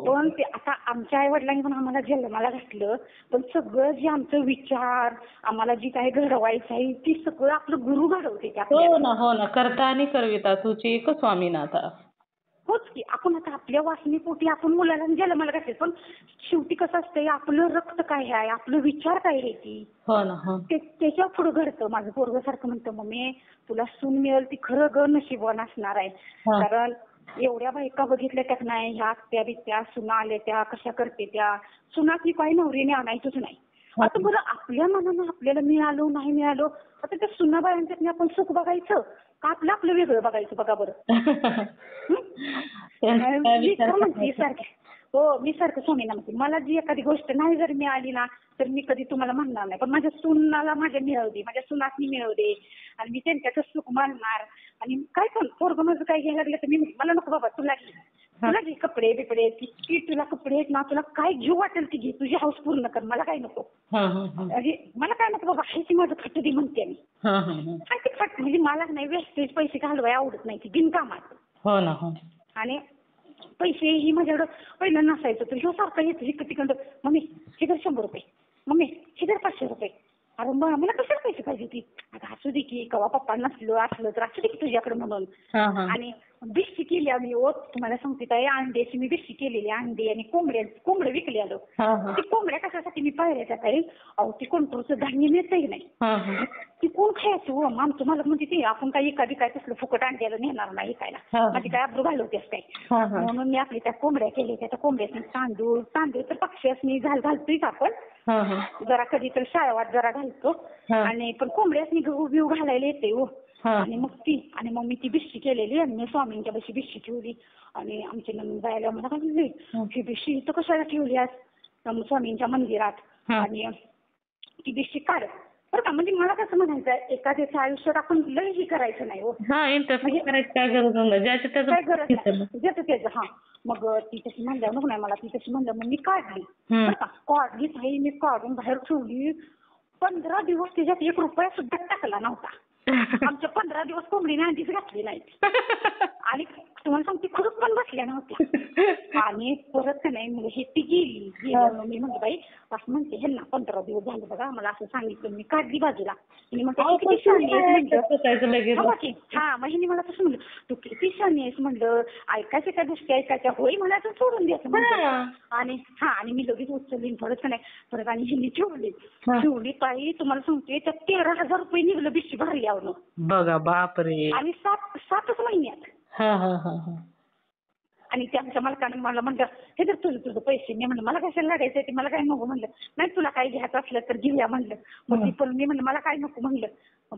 पण ते आता आमच्या आई वडिलांनी पण आम्हाला जन्माला घातलं, पण सगळं जे आमचं विचार आम्हाला जी काय घडवायचं आहे ती सगळं आपलं गुरु घडवते. हो ना करता आणि करविता तुझी एक स्वामीनाथ. होच की. आपण आता आपल्या वासनीपोटी आपण मुलाला जन्माला घातले, पण शेवटी कसं असतंय आपलं रक्त काय आहे, आपलं विचार काय आहे ती त्याच्या पुढे घडतं. माझं पोरगं सारखं म्हणतं मम्मी तुला सून मिळेल ती खरं ग नशिबवान असणार आहे. कारण एवढ्या बायका बघितल्या त्यात नाही, ह्या आत्या बित्या सुना आल्या त्या कशा करते त्या सुनाची काही नवरीने आणायचंच नाही. आता बरं आपल्या मनानं आपल्याला मिळालो नाही मिळालो, आता त्या सुनाबायांच्यात आपण सुख बघायचं का आपलं वेगळं बघायचं बघा बरं. मी सारखं स्वामींना म्हणते मला जी एखादी गोष्ट नाही जर मिळाली ना तर मी कधी तुम्हाला म्हणणार नाही, पण माझ्या सुनाला माझ्या मिळवू दे, माझ्या सुनासनी मिळवू दे आणि मी त्यांच्याचं सुख मानणार. आणि काय पण पोरगं माझं काय घ्यायला लागलं तर मी मला नको बाबा तुला घे कपडे बिपडे की तुला कपडे आहेत ना तुला काय घेऊ वाटेल ती घे, तुझी हौस पूर्ण कर, मला काय नको. मला काय नको बाबा ह्याची माझं खट दे म्हणते मी. काय ते खट म्हणजे मला नाही वेस्टेज पैसे घालवाय आवडत नाही ती बिनकामात. आणि पैसे ही माझ्याकडं पहिलं नसायचं तर ह्यो सारखा येतो इकडं तिकडं मम्मी हे तर 100 रुपये, मम्मी हे तर 500 रुपये. अरे मला कशाला पैसे पाहिजे होती. आता असू दे की कवा पप्पा असलं तर असू दे की तुझ्याकडे म्हणून. आणि बिस्सी केली आम्ही तुम्हाला सांगते काय अंड्याची मी बिस्सी केलेली अंडे आणि कोंबडं विकले आलो. ती कोंबड्या कशासाठी मी पाहिल्याच्या काही अहो ती कंट्रोलचं धान्य मिळतही नाही. ती कोण खायचं आमचं मला म्हणजे ते आपण काही एखादी काय तसलं फुकट अंड्याला नेणार नाही खायला माझी काय आब्रू घालवतेस काय. म्हणून मी आपली त्या कोंबड्या केल्या त्या कोंबड्यासनी तांदूळ तर पक्ष्यासनी घालतोय आपण जरा कधी तर शाळवात जरा घालतो आणि पण कोंबड्यासनी गहू बिहू घालायला येते. आणि मग मी ती बिस्सी केलेली आणि मी स्वामींच्या बशी बिस्सी ठेवली आणि आमच्या नंतर जायला मला काय म्हणली ही बिस्सी इथं कशाला ठेवली आज स्वामींच्या मंदिरात. आणि ती बिशी काढ बरं का. म्हणजे मला कसं म्हणायचं एखाद्याच्या आयुष्यात आपण लयही करायचं नाही हो. हा इंटरफेअर करायची काय गरज नाही, ज्याचं काय गरज त्याचं. नाही ज्याचं त्याचं. हा मग ती तशी म्हणल्यावर नको नाही मला, ती तशी म्हणल्यावर मग मी काढली हम्म. बरं का. काढली ताई मी, काढून बाहेर ठेवली. 15 दिवस त्याच्यात 1 रुपया सुद्धा टाकला नव्हता. आमच्या 15 दिवस कोंबडीने अंडीच घातली नाही. आणि तुम्हाला सांगते खुरप पण बसल्या नव्हत्या. आणि परत का नाही मग हे ती गेली. मी म्हणते बाई असं म्हणते ह्यांना 15 दिवस झाले बघा, मला असं सांगितलं. मी काढली बाजूला. मी म्हणते किती शहाणी आहेस म्हणलं. हा मग हिने मला तसं म्हणलं, तू किती शहाणी आहेस म्हणलं, ऐकायचं त्या गोष्टी ऐकायच्या होई मला तर सोडून द्यायचं म्हणलं. आणि मी लगेच उचलली परत नाही परत आणि हिने ठेवली ताई. तुम्हाला सांगते त्या 13,000 रुपये निघलं बिशी भरल्यावर बघा बापरे. आणि 7च महिन्यात. आणि ते आमच्या मालकाने मला म्हणलं हे तर तुझं पैसे. मी म्हणलं मला कशाला लागायचं ते, मला काय नको म्हणलं. नाही तुला काही घ्यायचं असलं तर घेऊया म्हणलं. मग ती पण मी म्हणलं मला काय नको म्हणलं.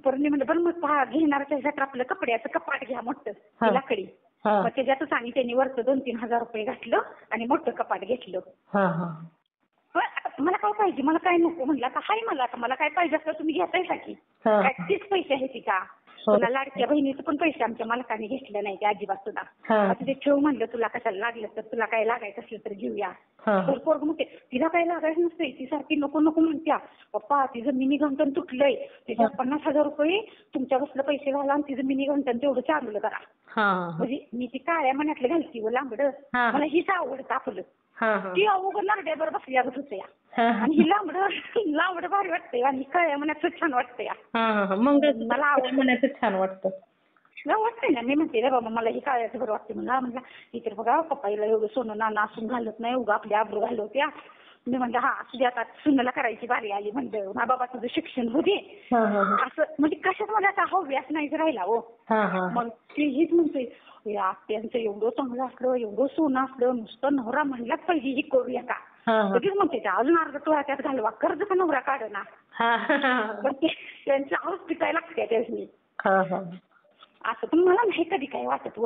परत मी म्हणलं बरं मग घेणारच्या ह्याच्यात आपलं कपड्याचं कपाट घ्या मोठं लाकडी. मग त्याच्यातच आणि त्यांनी वरचं 2-3 हजार रुपये घातलं आणि मोठं कपाट घेतलं. मला काय पाहिजे, मला काय नको म्हणलं. आता हाय मला, आता मला काय पाहिजे असलं तुम्ही घेताय की काय तीच पैसे आहेत का. तुला लाडक्या बहिणीचं पण पैसे आमच्या मालकाने घेतले नाही ते अजिबात सुद्धा. आता ते ठेव म्हणलं, तुला कशाला लागलं तर, तुला काय लागायचं असलं तर घेऊया. तर पोरगं म्हणते तिला काय लागायचं नसतंय, ती सारखी नको नको म्हणत्या. पप्पा तिचं मिनी गंठण तुटलंय, त्याच्यात 50,000 रुपये तुमच्या बसलं पैसे घाला आणि तिचं मिनी गंठण तेवढं चालवलं करा. म्हणजे मी ती काळ्या मनातलं घालती व लांबड, मला हीच आवडतं आपलं. ती अवघड नारड्यावर बसल्यागत होत्या आणि ही लांबड भारी वाटतंय आणि काळ्या मनाचं छान वाटतंय. मग मला आवड छान वाटतं वाटतंय ना. मी म्हणते रे बाबा मला ही काळ्याचं बरं वाटतं. म्हणलं ही तर बघा पप्पाईला एवढं सोनं नाणं असून घालत नाही, उगा आपल्या आबरू घालवत्या. मी म्हणलं हा असू दे, आता सुनाला करायची बारी आली म्हणलं. ना बाबा तुझं शिक्षण होते असं, म्हणजे कशात मला आता हव्यास नाही राहिला हो. मग हीच म्हणते आत्यांचं एवढं चांगलं असलं, एवढं सोनं असलं, नुसतं नवरा म्हणलाच पाहिजे ही करूया का. लगेच म्हणते अजून अर्धा तोळा त्यात घालवा, कर्ज का नवरा काढना. पण त्यांचं हाऊस पिकायला लागते त्याची. असं पण मला नाही कधी काय वाटत.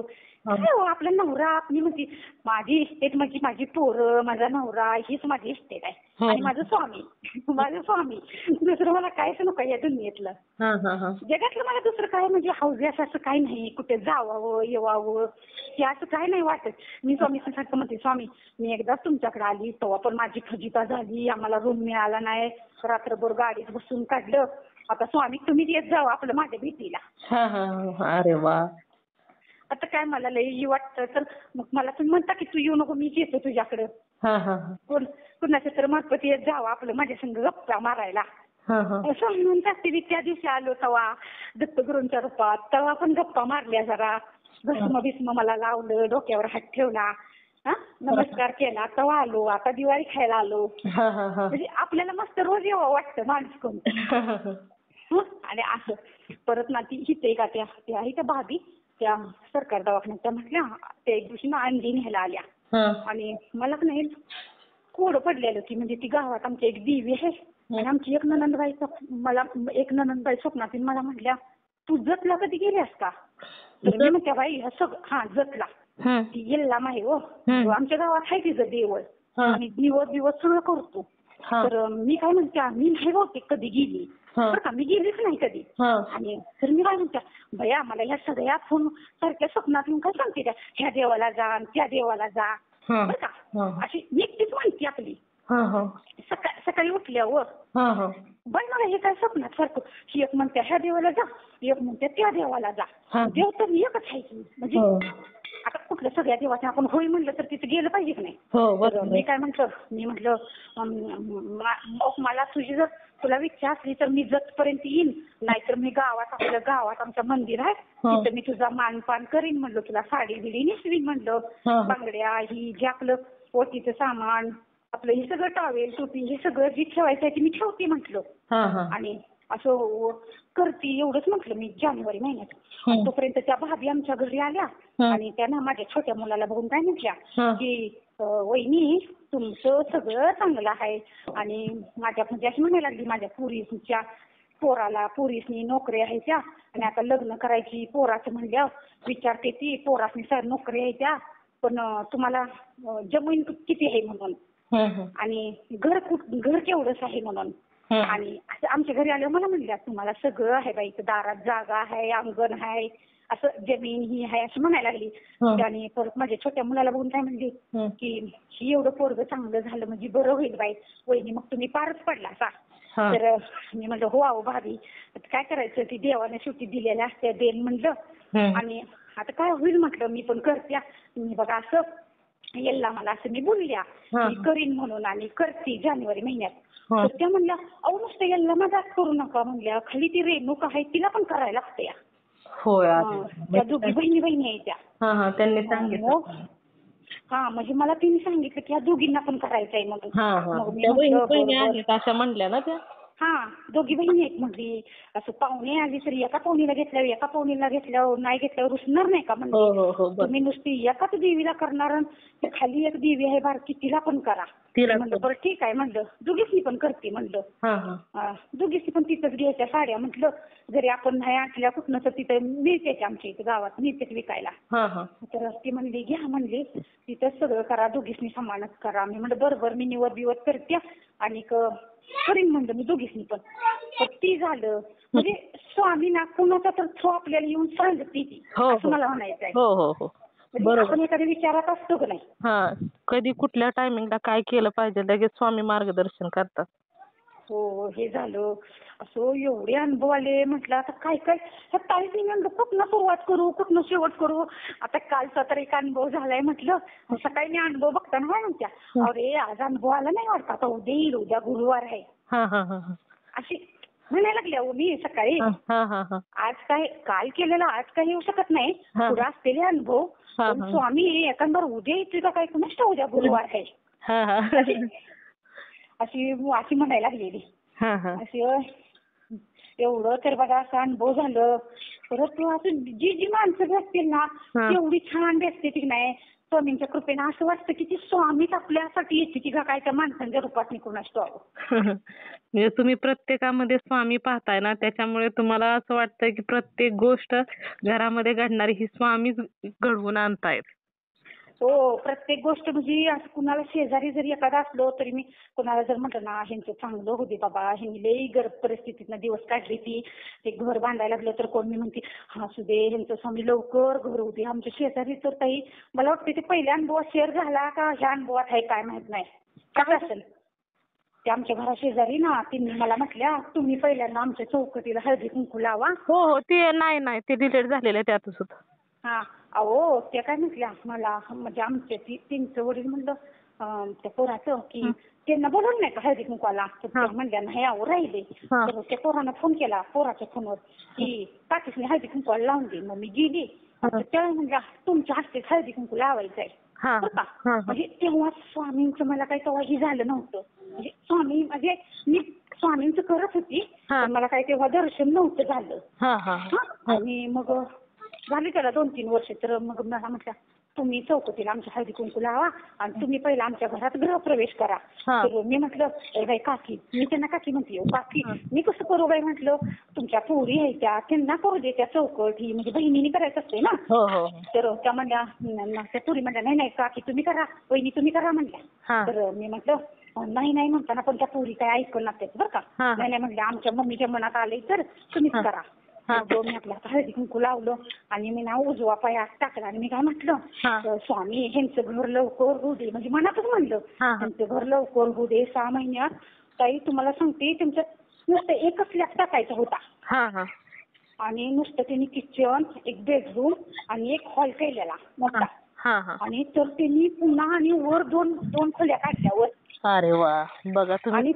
आपला नवरा आपली म्हणजे माझी इस्टेट म्हणजे माझी पोरं, माझा नवरा हीच माझी इस्टेट आहे आणि माझं स्वामी दुसरं मला कायच नको या दुनियेतलं. जगातलं मला दुसरं काय म्हणजे हौस असं काही नाही, कुठे जावावं येवावं हे असं काय नाही वाटत. मी स्वामी सारखं म्हणते स्वामी मी एकदाच तुमच्याकडे आली तेव्हा पण माझी फजिता झाली, आम्हाला रूम मिळाला नाही, रात्रभर गाडीत बसून काढलं. आता स्वामी तुम्हीच येत जावं आपलं माझ्या भेटीला. अरे वा. आता काय मला लई वाटतं तर मग मला तुम्ही म्हणता की तू येऊ नको मीच येतो तुझ्याकडं. कुणाच्या तर मार्फत येत जावं आपलं माझ्या संग गप्पा मारायला. स्वामी म्हणतात ते त्या दिवशी आलो तेव्हा दत्तगुरूंच्या रूपात, तेव्हा पण गप्पा मारल्या जरा, भस्म मला लावलं, डोक्यावर हात ठेवला, नमस्कार केला, तेव्हा आलो. आता दिवाळी खायला आलो. म्हणजे आपल्याला मस्त रोज यावं वाटतं माणूस कोणतं. आणि असं परत ना ती हिते का त्या आहे त्या भाभी त्या सरकार दवाखान्यात त्या म्हटल्या त्या एक दिवशी ना अंडी न्यायला आल्या आणि मला नाही कोड पडलेलं की म्हणजे ती गावात आमची एक देवी आहे आणि आमची एक ननंदबाई स्वप्नात मला म्हटल्या तू जतला कधी गेल्यास का. तर मी म्हणते बाई जतला ती येल्लाम आहे हो, आमच्या गावात आहे तिचं देवळ आणि दिवस सगळं करतो. तर मी काय म्हणते मी नाही बहुतेक कधी गेली बरं का, मी गेलीच नाही कधी. आणि तर मी काय म्हणते भैया मला ह्या सगळ्या फोन सारख्या स्वप्नात येऊन काय सांगते त्या ह्या देवाला जा त्या देवाला जा बरं का, अशी एकटीच माहिती आपली. सकाळी उठल्यावर बाई मला हे काय स्वप्नात सारखं ही एक म्हणते ह्या देवाला जा, एक म्हणते त्या देवाला जा. देव तर एकच आहे की म्हणजे आता कुठल्या सगळ्या देवाच्या आपण होय म्हणलं तर तिथे गेलं पाहिजे की नाही. मी काय म्हटलं मला तुझी जर तुला इच्छा असली तर मी जतपर्यंत येईन, नाहीतर मी आपल्या गावात आमचं मंदिर आहे तिथं मी तुझा मानपान करीन म्हणलं, तुला साडी बिडी नेसवीन म्हणलं, बांगड्या ही जे आपलं ओटीचं सामान आपलं हे सगळं टॉवेल टोपी हे सगळं जी ठेवायचं आहे ती मी ठेवते म्हटलं. आणि असं करते एवढंच म्हटलं मी जानेवारी महिन्यात. तोपर्यंत त्या भाभी आमच्या घरी आल्या आणि त्यांना माझ्या छोट्या मुलाला बघून काय म्हटल्या की वहिनी तुमचं सगळं चांगलं आहे आणि माझ्या म्हणजे अशी म्हणायला लागली माझ्या पोरीसनी नोकरी आहे त्या आणि आता लग्न करायची पोराचं म्हणल्या विचारते ती पोरासनी सर नोकरी आहे त्या पण तुम्हाला जमीन किती आहे म्हणून आणि घर केवढंच आहे म्हणून. आणि असं आमच्या घरी आल्यावर मला म्हणल्या तुम्हाला सगळं आहे बाई, दारात जागा आहे, अंगण आहे, असं जमीन ही आहे असं म्हणायला लागली. आणि परत माझ्या छोट्या मुलाला बघून काय म्हणली की ही एवढं पोरगं चांगलं झालं म्हणजे बरं होईल बाई, वहिनी मग तुम्ही पारच पडला का. तर मी म्हणलं हो आहो भाभी, काय करायचं, ती देवाने शेवटी दिलेल्या असत्या देण म्हणलं. आणि आता काय होईल म्हटलं, मी पण करत्या. मी बघा असं येल्ला मला असं मी बोलल्या मी करीन म्हणून आणि करते जानेवारी महिन्यात. तर त्या म्हणल्या अहो नुसतं येल्ला मजाक करू नका म्हणल्या, खाली ती रेणूक आहे तिला पण करायला लागते. होय त्या दोघी बहिणी आहे त्या. त्यांनी सांगितलं. हा म्हणजे मला तिने सांगितलं की ह्या दोघींना पण करायचं आहे म्हणून. मग मी अशा म्हणल्या ना त्या. हा दोघी बहिणी आहेत म्हटली. असं पाहुणे आली तरी एका पाहुणीला घेतल्यावर एका पाहुणीला घेतल्यावर नाही घेतल्यावर रुसणार नाही का म्हणली. तुम्ही नुसती एकाच देवीला करणार, खाली एक देवी आहे बारकी तिला पण करा. म्हणलं बरं ठीक आहे म्हणलं, दोघीसनी पण करते म्हणलं. दोघीसनी पण तिथंच घ्यायच्या साड्या म्हटलं, जरी आपण नाही आणल्या कुठनं तर तिथं मिळते आमच्या इथं गावात मिळते विकायला. तर ती म्हणली घ्या म्हणली, तिथंच सगळं करा, दोघीसनी समानच करा. मी म्हणलं बरोबर मी निवड बिवड करते आणि करीन म्हणलं मी दोघीसनी पण. ती झालं म्हणजे स्वामी ना कुणाचा तर थ्रो आपल्याला येऊन सांगते ती, असं मला म्हणायचं आहे. आपण एखाद्या विचारात असतो का नाही. कधी कुठल्या टायमिंगला काय केलं पाहिजे लगेच स्वामी मार्गदर्शन करतात. हो हे झालं असं एवढे अनुभव आले. म्हटलं आता काय काय ताईच मी म्हणलं कुठनं सुरुवात करू कुठनं शेवट करू. आता कालचा तर एक अनुभव झालाय म्हटलं. सकाळी मी अनुभव बघताना काय म्हणत्या, अरे आज अनुभव आला नाही वाटत, आता उद्या येईल, उद्या गुरुवार आहे अशी म्हणायला लागल्या मी सकाळी. आज काय काल केलेला आज काही येऊ शकत नाही, पुढे असलेले अनुभव. स्वामी एखादं उद्या येते का काय कुणाच उद्या गुरुवार आहे अशी म्हणायला लागलेली. अशी एवढं तर बघा असं अनुभव झालं. परत असं जी माणसं असतील ना एवढी छान भेटते की नाही स्वामींच्या कृपेनं. असं वाटतं की ती स्वामीच आपल्यासाठी येते की काय त्या माणसांच्या रूपात निघून असतो. म्हणजे तुम्ही प्रत्येकामध्ये स्वामी पाहताय ना, त्याच्यामुळे तुम्हाला असं वाटतंय की प्रत्येक गोष्ट घरामध्ये घडणारी ही स्वामीच घडवून आणतायत. हो प्रत्येक गोष्ट म्हणजे असं कुणाला शेजारी जरी एखादा असलो तरी मी कुणाला जर म्हटलं ना ह्यांचं चांगलं होते बाबा, ह्यांनी लई गरीब परिस्थितीतनं दिवस काढले ती, ते घर बांधायला लागलं तर कोण मी म्हणते हा सुदे ह्यांचं स्वामी लवकर घर होते. आमच्या शेजारी तर ताई मला वाटतं ते पहिल्या अनुभवात शेअर झाला का ह्या अनुभवात आहे काय माहित नाही, काय असेल. ते आमच्या घरा शेजारी ना तिने मला म्हटल्या तुम्ही पहिल्यांदा आमच्या चौकटीला हळदी कुंकू लावा. हो ते नाही ते डिलीट झालेलं आहे त्यातच होतं. अहो त्या काय म्हटल्या मला म्हणजे आमच्या त्यांचं वडील म्हणलं त्या पोराचं की त्यांना बोलवलं नाही का हळदी कुंकवाला. म्हणल्या नाही अहो राहिले. तर त्या पोरानं फोन केला पोराच्या फोनवर की काकीसने हळदी कुंकवाला लावून दे. मग मी गेली त्या म्हणल्या तुमच्या हस्ते हळदी कुंकू लावायचं आहे बरं का. म्हणजे तेव्हा स्वामींचं मला काही तेव्हा हे झालं नव्हतं. म्हणजे स्वामी म्हणजे मी स्वामींचं करत होती पण मला काही तेव्हा दर्शन नव्हतं झालं. आणि मग झाली त्याला 2-3 वर्ष. तर मग मला म्हटलं तुम्ही चौकटीला आमच्या हळदी कुंकू लावा आणि तुम्ही पहिला आमच्या घरात गृहप्रवेश करा. तर मी म्हटलं बाई काकी, मी त्यांना काकी म्हणते काकी मी कसं करू बाई म्हटलं, तुमच्या पोरी आहे त्यांना करू दे त्या चौकट ही म्हणजे बहिणीने करायचं असते ना. तर त्या म्हणल्या त्या पोरी म्हणल्या नाही काकी तुम्ही करा, बहिणी तुम्ही करा म्हणल्या. तर मी म्हटलं नाही म्हणताना पण त्या पोरी काय ऐकणार त्याच बरं का. नाही म्हटलं आमच्या मम्मीच्या मनात आले तर तुम्हीच करा. मी आपल्या हळदी कुंकू लावलं आणि मी ना उजवा पाया टाकला आणि मी काय म्हटलं स्वामी ह्यांचं घर लवकर होऊ दे. म्हणजे मनातच म्हणलं ह्यांचं घर लवकर होऊ दे. 6 महिन्यात ताई तुम्हाला सांगते त्यांच्यात नुसतं एकच स्लॅब टाकायचा होता आणि नुसतं त्यांनी किचन, एक बेडरूम आणि एक हॉल केलेला मोठा. आणि तर त्यांनी पुन्हा आणि वर दोन खोल्या काढल्या वर. अरे वा बघा तुम्ही.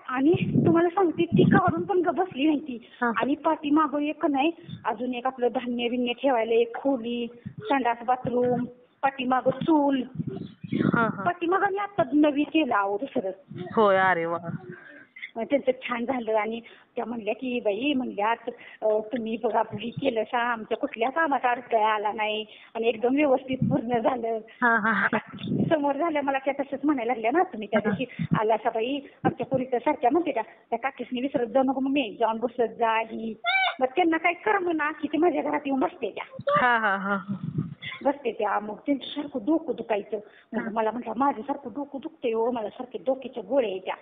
आणि तुम्हाला सांगते ती काढून पण बसली नाही ती. आणि पाठीमागं एक नाही अजून एक आपलं धान्य बिन्य ठेवायला एक खोली, संडास बाथरूम, पाठीमागं चूल. पाठीमागं मी आता नवी केलं आहो दुसरं. होय अरे वा. त्यांचं छान झालं. आणि त्या म्हणल्या की बाई म्हणल्यात तुम्ही बघा हे केलं सा आमच्या कुठल्या कामाचा अडथळा आला नाही आणि एकदम व्यवस्थित पूर्ण झालं. समोर झालं मला त्या तसंच म्हणायला लागल्या ना तुम्ही त्या दिवशी आला असा बाई आमच्या पोरीच्या सारख्या म्हणते त्या काकीसनी विसरत जाऊ नको मग मी जाऊन बसत जा ही. मग त्यांना काय कर म्हणा की ते माझ्या घरात येऊन बसते त्या. मग त्यांच्यासारखं डोकं दुखायचं. मग मला म्हटलं माझ्यासारखं डोकं दुखते हो, मला सारखे डोक्याच्या गोळ्या येत्या.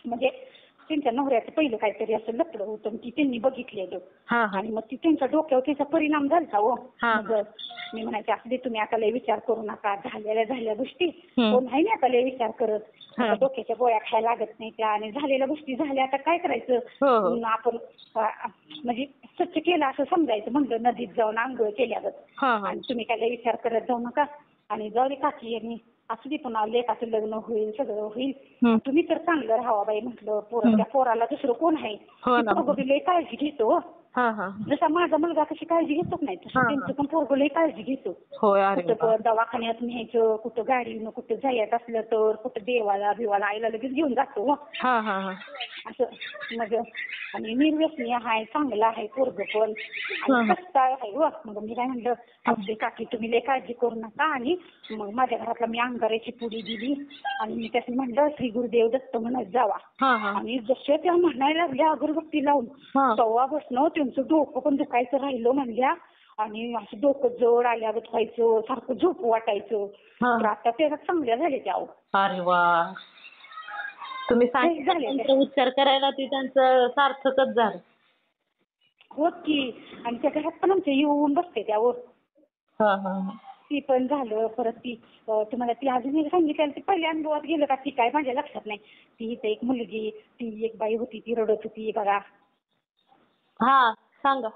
म्हणजे त्यांच्या नवऱ्याचं पहिलं काहीतरी असं लफडं होतं आणि ती त्यांनी बघितलेलं. हा हा आणि मग ती त्यांच्या डोक्यावर त्याचा परिणाम झाला हो. हा. मग मी म्हणायचे असं दे तुम्ही आता लय विचार करू नका, झाल्या गोष्टी हम्म. कोण आहे ना आता लय विचार करत. हा. आता डोक्याच्या गोळ्या खायला लागत नाही त्या, आणि झालेल्या गोष्टी झाल्या आता काय करायचं. हो हो. आपण म्हणजे स्वच्छ केलं असं समजायचं, म्हणलं नदीत जाऊन आंघोळ केल्यागत. हा हा. आणि तुम्ही काय लय विचार करत जाऊ नका, आणि जाऊ दे काकी आणि असू दे पुन्हा लेकाचं लग्न होईल सगळं होईल, हम्म. तुम्ही तर चांगलं राहावा बाई म्हटलं. त्या पोराला दुसरं कोण आहे. हो ना. पोरगं बी लय काळजी घेतो. हा हा. जसा माझा मुलगा कशी काळजी घेतोच नाही तसं हा, हा. त्यांचं पण पोरगं लय काळजी घेतो. होय. अरे कुठं वा. पण दवाखान्यात न्यायचं, कुठं गाडीनं कुठं जायचं असलं तर, कुठं देवाला बिवाला आईला लगेच घेऊन जातो. हा हा हा. असं मग आणि निर्व्यसनी आहे, चांगला आहे पोरगं पण, आणि कष्टाळ आहे हो. मग मी काय म्हणलं असते काकी तुम्ही लय काळजी करू नका. आणि मग माझ्या घरातला मी अंगाऱ्याची पुडी दिली आणि मी त्याला म्हणलं श्री गुरुदेव दत्त म्हणत जावा. हा हा. आणि जसे त्या म्हणायला लागल्या अगरबत्ती लावून सव्वा बसणं त्यांचं डोकं पण दुखायचं राहिलं म्हणल्या, आणि असं डोकं जड आल्यागत व्हायचं, सारखं झोप वाटायचं. तर आता त्या चांगल्या झाल्या त्या. अरे वा. तुम्ही सांगितलं उच्चार करायला ते त्यांचं सार्थकच झालं. होत की. आणि त्या घरात पण आमच्या येऊन बसते त्यावर. हा हा. ती पण झालं. परत ती तुम्हाला ती अजून एक सांगितलं, ती पहिल्या अनुभवात गेलं का ती काय माझ्या लक्षात नाही. ती इथे एक मुलगी, ती एक बाई होती, ती रडत होती बघा. हा सांगा.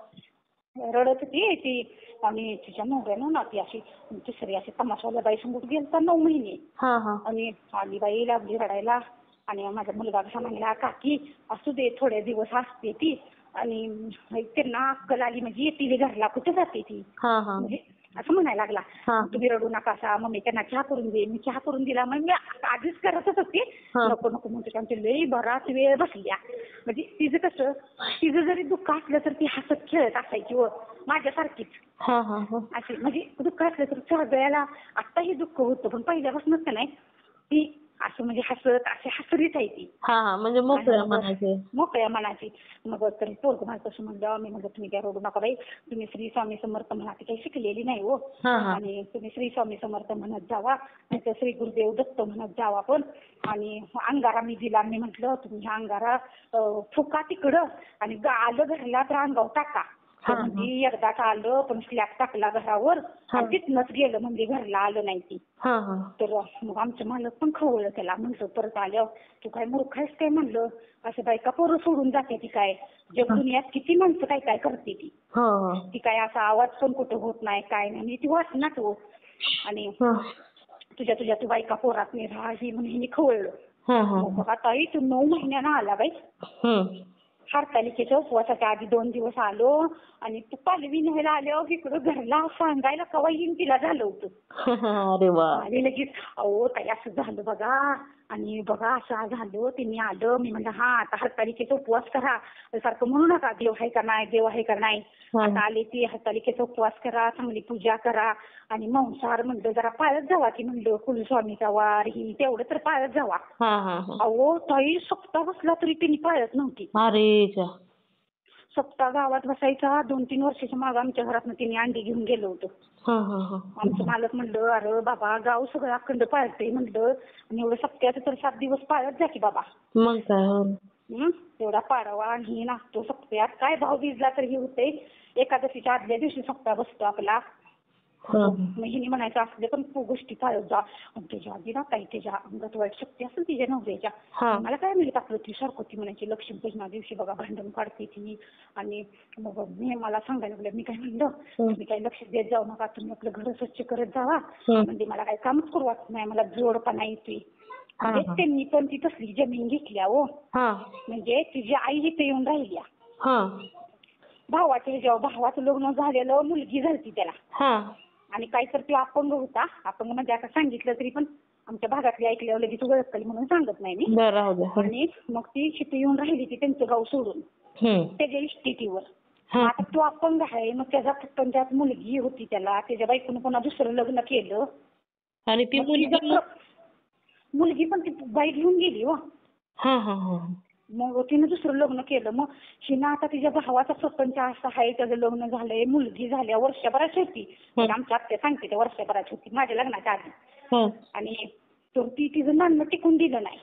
रडत होती ती, आणि तिच्या नवऱ्यानं ना ती अशी दुसरी अशी तमाशावाल्या बाई संगत गेलता 9 महिने. हा हा. आणि आली बाई लागली रडायला. आणि माझा मुलगा कसा म्हणला काकी असू दे थोडे दिवस असते ती, आणि त्यांना अक्कल आली म्हणजे येते घरला, कुठे जाते ती. हा हा. म्हणजे असं म्हणायला लागला तुम्ही रडू नका असा. मग मी त्यांना चहा करून दे. मी चहा करून दिला. मग मी आधीच करतच होते, नको नको म्हणते. त्यांचे लई बराच वेळ बसल्या. म्हणजे तिचं कसं, तिचं जरी दुःख असलं तर ती हसत खेळत असायची व माझ्यासारखीच. अशी म्हणजे दुःख असलं तर सगळ्याला आत्ताही दुःख होतं, पण पहिल्यापासूनच का नाही ती असं म्हणजे हसत अशी हसरीच आहे ती. म्हणजे मोकळ्या मनाची. मोकळ्या मनाची. मग तरी पोरगं मला तसं म्हणलं. मी म्हणलं तुम्ही काय रडू नका बाई, तुम्ही श्री स्वामी समर्थ म्हणा. ती काही शिकलेली नाही हो. आणि तुम्ही श्री स्वामी समर्थ म्हणत जावा, नाही तर श्री गुरुदेव दत्त म्हणत जावा. पण आणि अंगारा मी दिला. मी म्हटलं तुम्ही हा अंगारा फुका तिकडं, आणि आलं घरला तर अंगावर टाका. म्हणजे एकदाच आलं पण स्लॅब टाकला घरावर, आणि तिथनच गेलं म्हणजे घरला आलं नाही ती. तर मग आमचं मालक पण खवळलं त्याला. म्हणलं परत आल्यावर तू काय मूर्ख आहेस काय म्हणलं, असं बायका पोरं सोडून जाते ती काय, जग दुनियात किती माणसं काय काय करते ती. ती काय असा आवाज पण कुठं होत नाही काय नाही, ती वाचनाच हो. आणि तुझ्या तू बायका पोरात नाही राहा ही म्हणून हिने खवळलं. मग आता तू 9 महिन्यानं आला बाई. हरतालिकेच्या उपवासाच्या आधी 2 दिवस आलो, आणि तू पालवी न्यायला आल्यावर इकडं घरला सांगायला कवा येईन तिला झालं होतं. अरे वा. आणि लगेच अहो ताई असं झालं बघा, आणि बघा असं झालं. तिने आलं. मी म्हणलं हा आता हरतालिकेचा उपवास करा, सारखं म्हणू नका देव आहे का नाही, देव आहे का नाही. आता आले ती हरतालिकेचा उपवास करा, चांगली पूजा करा, आणि मांसाहार म्हणलं जरा पाळत जावा. की म्हणलं कुलस्वामीचा वार ही तेवढं तर पाळत जावा. अहो ताई सप्ताह बसला तरी तिने पाळत नव्हती. सप्ताह गावात बसायचा. 2-3 वर्षाच्या मागं आमच्या घरात तिने अंडी घेऊन गेलं होतं. आमचं मालक म्हणलं अरे बाबा गाव सगळं अखंड पाळते म्हणलं, आणि एवढं सप्त्याचं तर 7 दिवस पाळत जा की बाबा. मग काय तेवढा पाडावा. आणि ही नाचतो सप्त्यात काय भाव भिजला तर हे होते. एकादशीच्या आदल्या दिवशी सप्ताह बसतो आपला. मग हिने म्हणायचं असले पण गोष्टी पाळत जा. आणि त्याच्या आधी ना काही त्याच्या अंगात वाईट शक्ती असेल तिच्या नवऱ्याच्या. मला काय माहिती आपलं ती सारखं ती म्हणायची लक्ष्मीपूजना दिवशी बघा भांडण काढते ती. आणि मग मी मला सांगायला लागलं. मी काय म्हणलं मी काही लक्ष देत जाऊ नका, तुम्ही आपलं घर स्वच्छ करत जावा. म्हणजे मला काही कामच करू वाटत नाही, मला जोडपणा येतोय. म्हणजे त्यांनी पण ती तसली जमीन घेतल्या हो. म्हणजे तिची आई इथे येऊन राहिल्या. भावाचं लग्न झालेलं, मुलगी झाली त्याला. आणि काहीतरी तो अपंग होता. अपंग म्हणजे आता सांगितलं तरी पण आमच्या भागातली ऐकल्यावर लगेच ओळखली म्हणून सांगत नाही मी. आणि मग ती शिटी येऊन राहिली ती त्यांचं गाव सोडून त्याच्या इस्टेटीवर. आता तो अपंग आहे. मग त्याच्यात मुलगी होती त्याला. त्याच्या बायकोनं पुन्हा दुसरं लग्न केलं, आणि ती मुलगी पण ती बाई घेऊन गेली हो. मग तिने दुसरं लग्न केलं. मग हिनं आता तिच्या भावाचा सरपंच असा आहे, त्याचं लग्न झालंय, मुलगी झाल्या वर्षभराची होती. आमच्या आत्या सांगते त्या वर्षभराची होती माझ्या लग्नाच्या आधी. आणि तर ती तिचं नाणं टिकून दिलं नाही.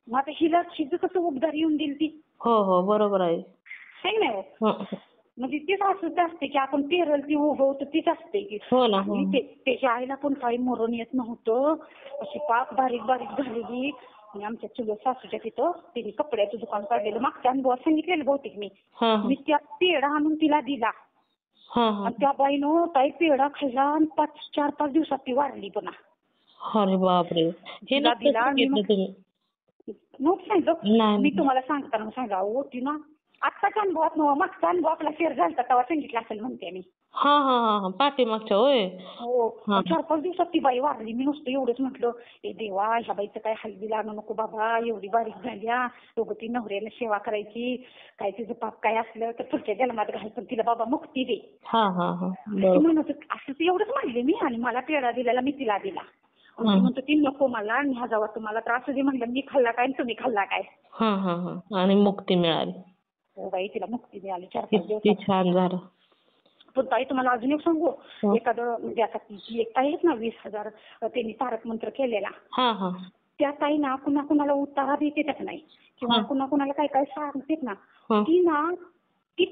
मग आता हिचं कसं उबदार येऊन देईल ती? हो हो बरोबर आहे. आहे ना. हं. म्हणजे तीच असंच असते की आपण पेरल ती उगवतं तीच असते की. हो ना. हो. आणि त्याच्या आईला पण काही मरण येत नव्हतं. अशी पाक बारीक बारीक झालेली. आणि आमच्या चुलत सासूच्या तिथं तिने कपड्याचं दुकान काढलेलं. मागच्या अनुभवात सांगितलेलं बहुतेक मी. हा मी त्या पेढा आणून तिला दिला. हा हा. आणि त्या बाईनं ताई पेढा खाल्ला आणि 4-5 दिवसात ती वारली पुन्हा. अरे बापरे, हे तिला नक्की दिला आणि सांगितलं तुम्ही? नव्हतं सांगितलं. नाही मी नाही. तुम्हाला सांगताना सांगा हो ती ना आत्ताच्या अनुभवात नव्हं मागचा अनुभव आपला शेअर झाला तेव्हा सांगितलं असेल म्हणते मी. हा हा हा हा पाठीमागच्या होय. हो. हा 4-5 दिवसात ती बाई वारली. मी नुसतं एवढंच म्हटलं, ए देवा ह्या बाईचं काय हलवी लागू नको बाबा, एवढी बारीक झाल्या, दोघं ती नवऱ्यानं सेवा करायची, काय तिचं पाप काय असलं तर पुढच्या जन्मात घाल, पण तिला बाबा मुक्ती दे. हा हा हा ती बरोबर. म्हणत होती, असं ते एवढंच म्हणले मी. आणि मला पेढा दिलेला मी तिला दिला. ती म्हणतो ती नको मला, आणि ह्या जावा तुम्हाला त्रास दे म्हणलं. मी खाल्ला काय आणि तुम्ही खाल्ला काय? हा हा हा आणि मुक्ती मिळाली. हो बाई तिला मुक्ती मिळाली 4-5 किती दिवसात. छान झालं. पण ताई तुम्हाला अजून एक सांगू, हो. एखादं म्हणजे आता ती एक ताई आहेत ना 20,000 त्यांनी तारक मंत्र केलेला. हा हा त्या ताई ना कुणा कुणाला उतारा देते त्यात नाही किंवा हा. कुणा कुणाला काय काय सांगतात ना, हा. ती ना ती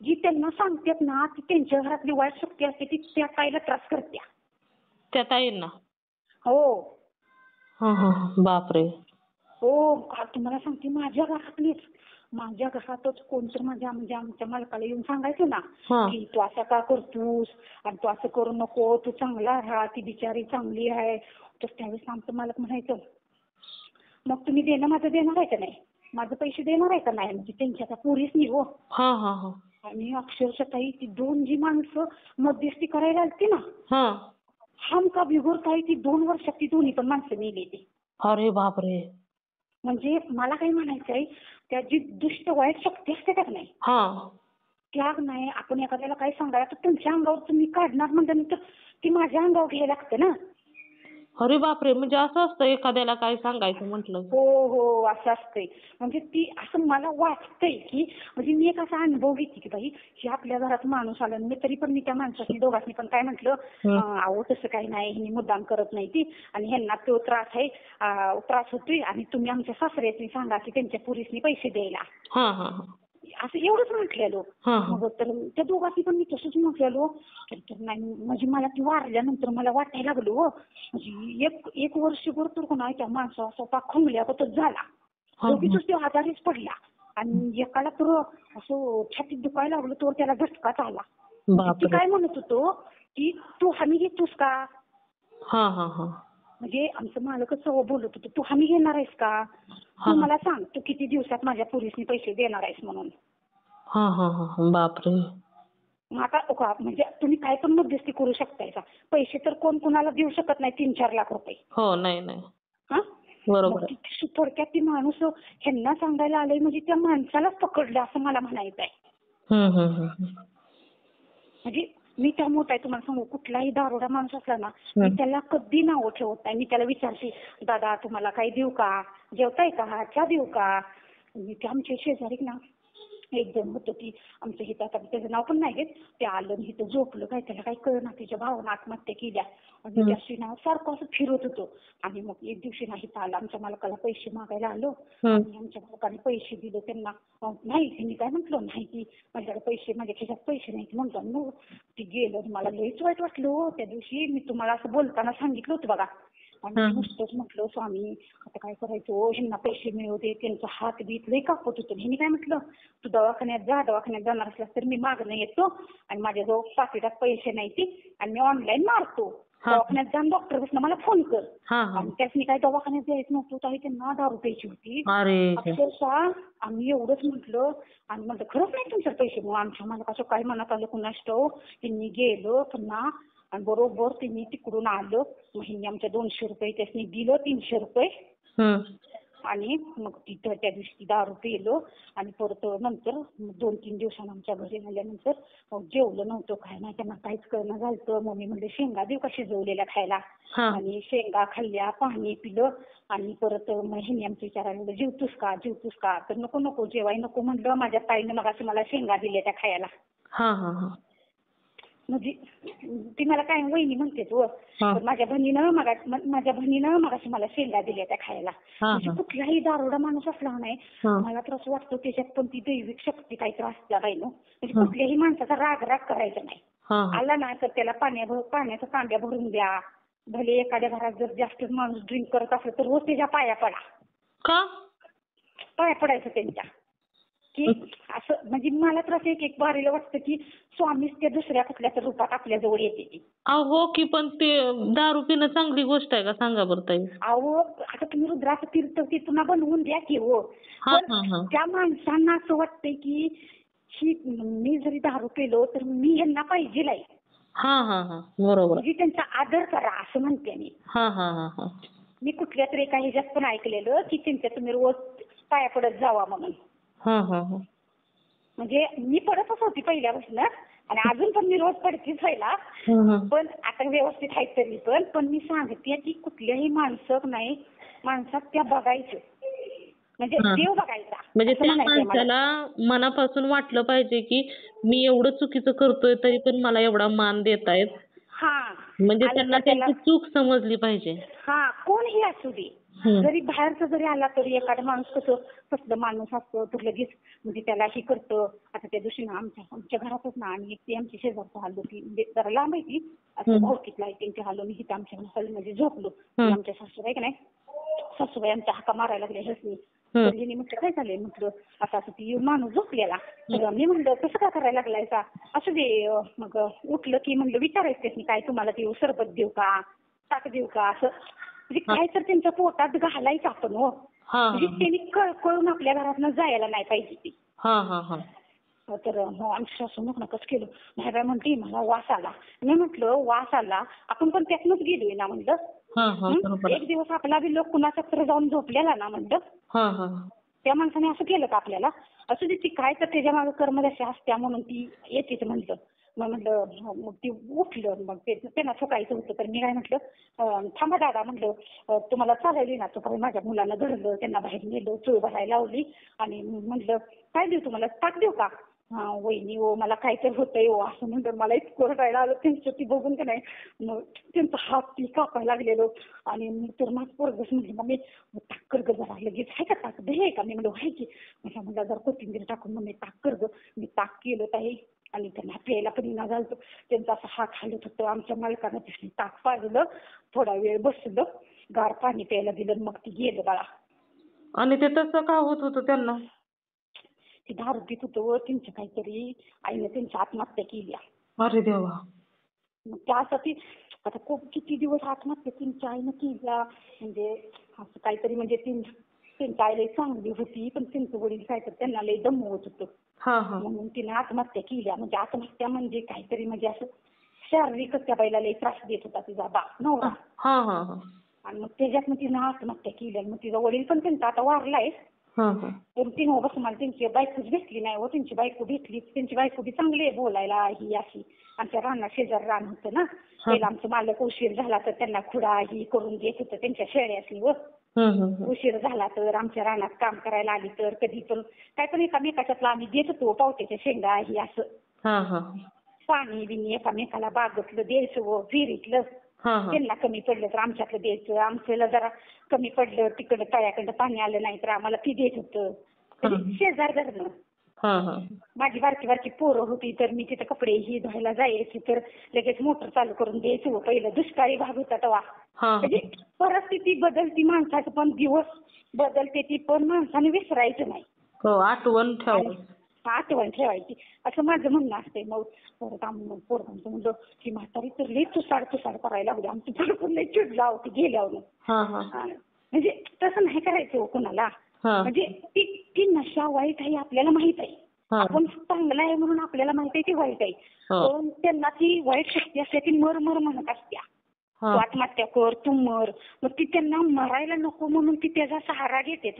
जी त्यांना सांगतात ना ती त्यांच्या घरातली वाईट शक्ती असते ती त्या ताईला त्रास करते. त्या ताईंना? हो हा हा बापरे. हो. तुम्हाला सांगते माझ्या घरातच कोणतर म्हणजे आमच्या मालकाला येऊन सांगायचं ना हा की तू असं का करतोस आणि तू असं करू नको, तू चांगला राहा, ती बिचारी चांगली आहे. तर त्यावेळेस आमचं मालक म्हणायचं, मग तुम्ही माझं देणार आहे का नाही, माझं पैसे देणार आहे का नाही, म्हणजे त्यांच्या आता पुरीच नाही हो. हा हा हा आणि अक्षरशः ताई ती दोन जी माणसं मध्यस्थी करायला आलती ना, हा. हमका बिगोर ताई ती 2 वर्षात ती दोन्ही पण माणसं मेली ती. अरे बापरे. म्हणजे मला काय म्हणायचंय, त्या जी दुष्ट वाईट शक्ती असते का नाही, हा त्या नाही आपण एखाद्याला काय सांगायला तर तुमच्या अंगावर तुम्ही काढणार म्हटल्यानंतर ती माझ्या अंगावर घ्यायला लागतं ना. अरे बापरे, म्हणजे असं असतं एखाद्याला काय सांगायचं म्हटलं? हो हो असं असतंय. म्हणजे ती असं मला वाटतंय की म्हणजे मी एक असा अनुभव घेते की बाई हे आपल्या घरात माणूस आला, मी तरी पण मी त्या माणसाची दोघांनी पण काय म्हटलं, अहो तसं काही नाही, हिने मुद्दाम करत नाही ती, आणि ह्यांना तो त्रास आहे, त्रास होतोय, आणि तुम्ही आमच्या सासऱ्यासनी सांगा की त्यांच्या पुरीसनी पैसे द्यायला. हा हा हा असं एवढंच म्हटलेलो. हा हा मग तर त्या दोघांनी पण मी तसंच म्हटलेलो. तर नाही म्हणजे मला ती वारल्यानंतर मला वाटायला लागलो हो, म्हणजे एक वर्षभर तर नाही त्या माणसा असा खुंबल्यागतच झाला. हा दोघीच ते आजारीच पडला. आणि एकाला तर असं छातीत दुखायला लागलं तर त्याला झटकाच आला. ती बापरे. काय म्हणत होतो की तू हमी घेतोस का, हा हा हा म्हणजे आमचं मालकच बोलत होतं, तू हमी घेणार आहेस का, तू मला सांग तू किती दिवसात माझ्या पोरीसनी पैसे देणार आहेस म्हणून. हा हा हा बापरे. मग आता म्हणजे तुम्ही काय पण मध्यस्थी करू शकताय का, पैसे तर कोण कुणाला देऊ शकत नाही 3-4 लाख रुपये. हो नाही नाही हा बरोबर मग आहे. थोडक्यात ती माणूस ह्यांना सांगायला आलंय म्हणजे त्या माणसालाच पकडलं असं मला म्हणायचं आहे. म्हणजे मी त्यामुळे काय तुम्हाला सांगू, कुठलाही दारोडा माणूस असला ना मी त्याला कधी नाव ठेवत नाही. मी त्याला विचारते, दादा तुम्हाला काही देऊ का, जेवताय का, चहा देऊ का. ते आमच्या शेजारी ना एक जण होतं की आमच्या इथं, आता त्याचं नाव पण नाही घेत, ते आलं इथं झोपलं काय, त्याला काही कळना, तिच्या भावानं आत्महत्या केल्या. आणि त्याशी ना सारखं असं फिरत होतं. आणि मग एक दिवशी नाही आलं, आमच्या मालकाला पैसे मागायला आलो आणि आमच्या मालकाने पैसे दिले त्यांना. नाही त्यांनी काय म्हटलं, नाही की माझ्याकडे पैसे, माझ्या खिशात पैसे नाहीत म्हटलं. मग ती गेलं. मला लईच वाईट वाटलं त्या दिवशी. मी तुम्हाला असं बोलताना सांगितलं होतं बघा. आणि नुसतंच म्हटलं, स्वामी आता काय करायचं, ह्यांना पैसे मिळू दे, त्यांचा हात बीत लई कापत होतं. ह्यांनी काय म्हटलं, तू दवाखान्यात जाणार असलास तर मी मागणं येतो आणि माझ्याजवळ पाकिटात पैसे नाही ती, आणि मी ऑनलाईन मारतो, दवाखान्यात जाऊन डॉक्टर बसला मला फोन कर. आणि त्यासनी काय दवाखान्यात जायचं नव्हतं, तरी त्यांना दारू प्यायची होती. अक्षरशः आम्ही एवढंच म्हटलं, आणि म्हटलं खरंच नाही तुमच्या पैसे. मग आमच्या मालकाचं काय मनात आलं कुणास ठाऊक, त्यांनी गेलं पुन्हा आणि बरोबर त्यांनी तिकडून आलं. मग ह्यांनी आमच्या 200 रुपये त्यासनी दिलं, 300 रुपये. आणि मग तिथं त्या दिवशी दारू पिलो आणि परत नंतर 2-3 दिवसांनी आमच्या घरी आल्यानंतर मग जेवलं नव्हतं, काय नाही, त्यांना काहीच कळणं झालं. मम्मी म्हणले शेंगा देऊ का शिजवलेल्या खायला, आणि शेंगा खाल्ल्या, पाणी पिलं. आणि परत मग ह्यांनी आमच्या विचारायला, जेवतोस का, तर नको नको जेवाय नको म्हटलं. माझ्या ताईनं मग असं मला शेंगा दिल्या त्या खायला. म्हणजे ती मला काय वहिनी म्हणते तू, हा पण माझ्या बहिणीनं मगाशी मला शेंगा दिल्या त्या खायला. हा म्हणजे हा कुठलाही दारोडा माणूस असला नाही, हा मला तर असं वाटतं त्याच्यात पण ती दैविक शक्ती काहीतरी असल्या पाहिजे. म्हणजे हा कुठल्याही माणसाचा राग करायचा नाही. हा आला ना तर त्याला पाण्याचा तांब्या भरून द्या. भले एखाद्या घरात जर जास्त माणूस ड्रिंक करत असेल तर रोज त्याच्या पाया पडायचं त्यांच्या. की असं म्हणजे मला तर असं एक बारीला वाटतं की स्वामीच त्या दुसऱ्या कुठल्या तर रूपात आपल्या जवळ येते ती. हो की, पण ते दारू पिणं चांगली गोष्ट आहे का सांगा बरं ताई? अहो आता तुम्ही रुद्राचं तीर्थ ती पुन्हा बनवून द्या की हो. हा पण हा हा त्या माणसांना असं वाटतंय की मी जरी दारू पिलो तर मी ह्यांना पाहिजे आहे. हा हा हा बरोबर. म्हणजे त्यांचा आदर करा असं म्हणते मी. हा हा हा हा मी कुठल्या तरी एका ह्याच्यात पण ऐकलेलं की त्यांच्या तुम्ही रोज पाया पडत जावा म्हणून. हा हा हा म्हणजे मी पडतच होती पहिल्यापासून आणि अजून पण मी रोज पडतीच व्हायला. पण आता व्यवस्थित आहे तरी पण मी सांगते की कुठल्याही माणसात त्या बघायचं. म्हणजे हा. देव बघायचा म्हणजे असं त्या म्हणायचंय मला. माणसाला मनापासून वाटलं पाहिजे की मी एवढं चुकीचं करतोय तरी पण मला एवढा मान देतायत. हा म्हणजे आलं त्यांना तर त्याला त्यांची चूक समजली पाहिजे. हा कोणही असू दे. जरी बाहेरचा जरी आला तरी एखादा माणूस कसलं माणूस असतो तर लगेच म्हणजे त्याला हे करतं. आता त्या दिवशी ना आमच्या घरातच ना आणि ती आमची शेजारचं हल्लो ती म्हणजे जरा लांब आहे ती असं भावकीतला आहे त्यांच्या हल्लो मी इथं आमच्या हॉलमध्ये झोपलो. आमच्या सासूबाई का नाही सासूबाई आमच्या हाका मारायला लागल्या हसनी. तर हिने म्हटलं काय झालंय म्हटलं आता असं ती माणूस झोपलेला. तर मी म्हणलं कसं काय करायला लागलायचा असं दे. मग उठलं की म्हणलं विचारायचं त्याने काय तुम्हाला ते सरबत देऊ का ताक देऊ का असं म्हणजे काय तर त्यांच्या पोटात घालायचं आपण हो. म्हणजे त्यांनी कळकळून आपल्या घरातनं जायला नाही पाहिजे ती. तर आमची सासू नकच केलं. नाही बाय म्हणते मला वास आला. मी म्हटलं वास आला आपण पण त्यातनंच गेलोय ना म्हणलं. एक दिवस आपला बी लोक कुणाचा तर जाऊन झोपलेला ना म्हणलं. त्या माणसाने असं केलं का आपल्याला असं ती काय तर त्याच्या मागे कर्मदशा असत्या म्हणून ती येतेच म्हणलं. मग म्हटलं मग ती उठलं मग त्यांना थुकायचं होतं तर मी काय म्हटलं थांबा दादा म्हटलं तुम्हाला चालायला ना तो माझ्या मुलांना धरलं त्यांना बाहेर नेलं चूळ भरायला लावली आणि म्हटलं काय देऊ तुम्हाला ताक देऊ का. वहिनी हो मला काहीतरी होतंय हो असं म्हणलं मला इतकं रडायला आलं त्यांचं ती बघून का नाही मग त्यांचा हात ती कापायला लागलेलो आणि तर माझं पोरगंच म्हणलं मग मी ताक कर ग जरा लगेच आहे का ताक दे का मी म्हणलं आहे की म्हटलं जरा कोथिंबीर टाकून मग मी ताक कर ग मी ताक केलं ताई आणि त्यांना प्यायला पण ना झालं त्यांचा असा हात हालत होतं आमच्या मालकानं तिथे ताक पाजलं थोडा वेळ बसलं गार पाणी प्यायला दिलं मग ती गेलं बाळा. आणि ते तसं का होत होतं त्यांना? ती दारू पित होतं त्यांचं काहीतरी आईनं त्यांची आत्महत्या केली. अरे देवा. मग त्यासाठी आता खूप किती दिवस आत्महत्या त्यांच्या आईनं केल्या म्हणजे असं काहीतरी म्हणजे त्यांच्या आईला चांगली होती पण त्यांचं वडील काहीतरी त्यांना लय दमवत होतं. म्हणून तिने आत्महत्या केल्या. म्हणजे आत्महत्या म्हणजे काहीतरी म्हणजे असं शारीरिकच त्या बाईला लय त्रास देत होता तिचा बाप नवरा. आणि मग त्याच्यात मग तिनं आत्महत्या केली. मग तिचा वडील पण त्यांचा आता वारलाय. पण तिनं बस मला त्यांची बायकोच भेटली नाही. त्यांची बायको भेटली त्यांची बायको बी चांगली आहे बोलायला ही अशी. आमच्या रानात शेजार रान होतं ना पहिला आमचं मालक उशीर झाला तर त्यांना खुडा ही करून देत होतं त्यांच्या शेळ्यासनी व उशीर झाला तर आमच्या रानात काम करायला आली तर कधी पण काय पण एकामेकाच्यातलं आम्ही देत होतो पावट्याच्या शेंगा ही असं पाणी बिणी एकामेकाला बागतलं द्यायचं व विहिरीतलं. त्यांना कमी पडलं तर आमच्यातलं द्यायचं आमच्याला जरा कमी पडलं तिकडं तळ्याकडं पाणी आलं नाही तर आम्हाला ती देत होतं. शेजार धरणं. माझी बारकी बारकी पोरं होती तर मी तिथं कपडे ही धुवायला जायची तर लगेच मोटर चालू करून द्यायचं पहिलं दुष्काळी भाग होता तेव्हा. म्हणजे परिस्थिती बदलती माणसाचं पण दिवस बदलते ती पण माणसाने विसरायचं नाही. आठवण ठेवायची असं माझं म्हणणं असते. मग परत पोरांचं म्हणलं की म्हातारी तर लई तुसाड करायला लागली आमची पोरं लई चिडला होती गेल्यावर. म्हणजे तसं नाही करायचं कुणाला. म्हणजे ती नशा वाईट आहे आपल्याला माहित आहे. आपण चांगलं आहे म्हणून आपल्याला माहित आहे ती वाईट आहे. पण त्यांना ती वाईट शक्ती असते ती मर म्हणत असत्या. तू आत्महत्या कर तू मर. मग ती त्यांना मरायला नको म्हणून ती त्याचा सहारा घेते.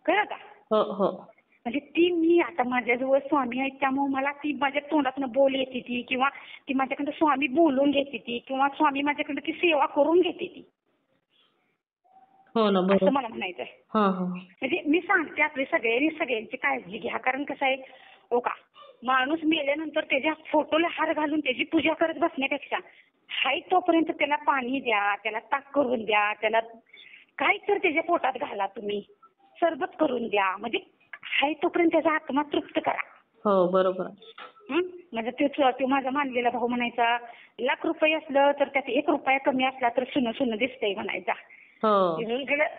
कळलं का. म्हणजे ती मी आता माझ्याजवळ स्वामी आहेत त्यामुळे मला ती माझ्या तोंडातनं बोल येते ती किंवा ती माझ्याकडे स्वामी बोलून घेते ती किंवा स्वामी माझ्याकडे ती सेवा करून घेते ती. असं मला म्हणायचं आहे. म्हणजे मी सांगते आपले सगळ्यांची काळजी घ्या कारण कसं आहे हो का माणूस मेल्यानंतर त्याच्या फोटोला हार घालून त्याची पूजा करत बसण्यापेक्षा हाय तोपर्यंत त्याला पाणी द्या, त्याला ताक करून द्या, त्याला काय तर त्याच्या पोटात घाला तुम्ही, सरबत करून द्या, म्हणजे हाय तोपर्यंत त्याचा आत्मा तृप्त करा. हो बरोबर. म्हणजे तो माझा मानलेला भाऊ म्हणायचा, ₹1,00,000 असलं तर त्यात ₹1 कमी असला तर सुनं सुनं दिसतंय म्हणायचा. हो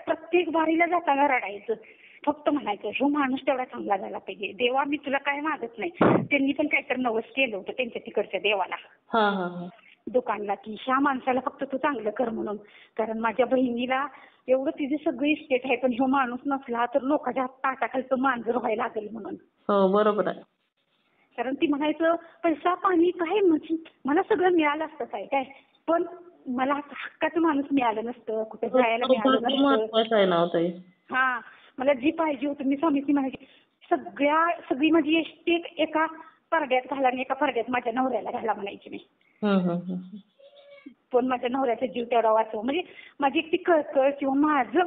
प्रत्येक वारीला जाताना रडायचं. फक्त म्हणायचं ह्यो माणूस तेवढा चांगला झाला पाहिजे. देवा मी तुला काय मागत नाही. त्यांनी पण काहीतरी नवस केलं होतं त्यांच्या तिकडच्या देवाला, हा हा हा. दुकानला, की ह्या माणसाला फक्त तू चांगलं कर म्हणून. कारण माझ्या बहिणीला एवढं तिची सगळी इस्टेट आहे, पण ह्यो माणूस नसला तर लोकांच्या ताटाखालचं मांजर व्हायला लागेल म्हणून. हो बरोबर आहे. कारण ती म्हणायचं पैसा पाणी काय म्हणजे मला सगळं मिळालं असतं काय, पण मला हक्काचं माणूस मिळालं नसतं, कुठे जायला मिळालं नसतं. महत्वाचं आहे ना ताई. हा, मला जी पाहिजे होतं मी स्वामीची म्हणायची सगळी माझी इस्टेट एका परड्यात घाला आणि एका परड्यात माझ्या नवऱ्याला घाला म्हणायची मी. पण माझ्या नवऱ्याचा जीव तेवढा वाचव, म्हणजे माझी एक ती कळकळ किंवा माझं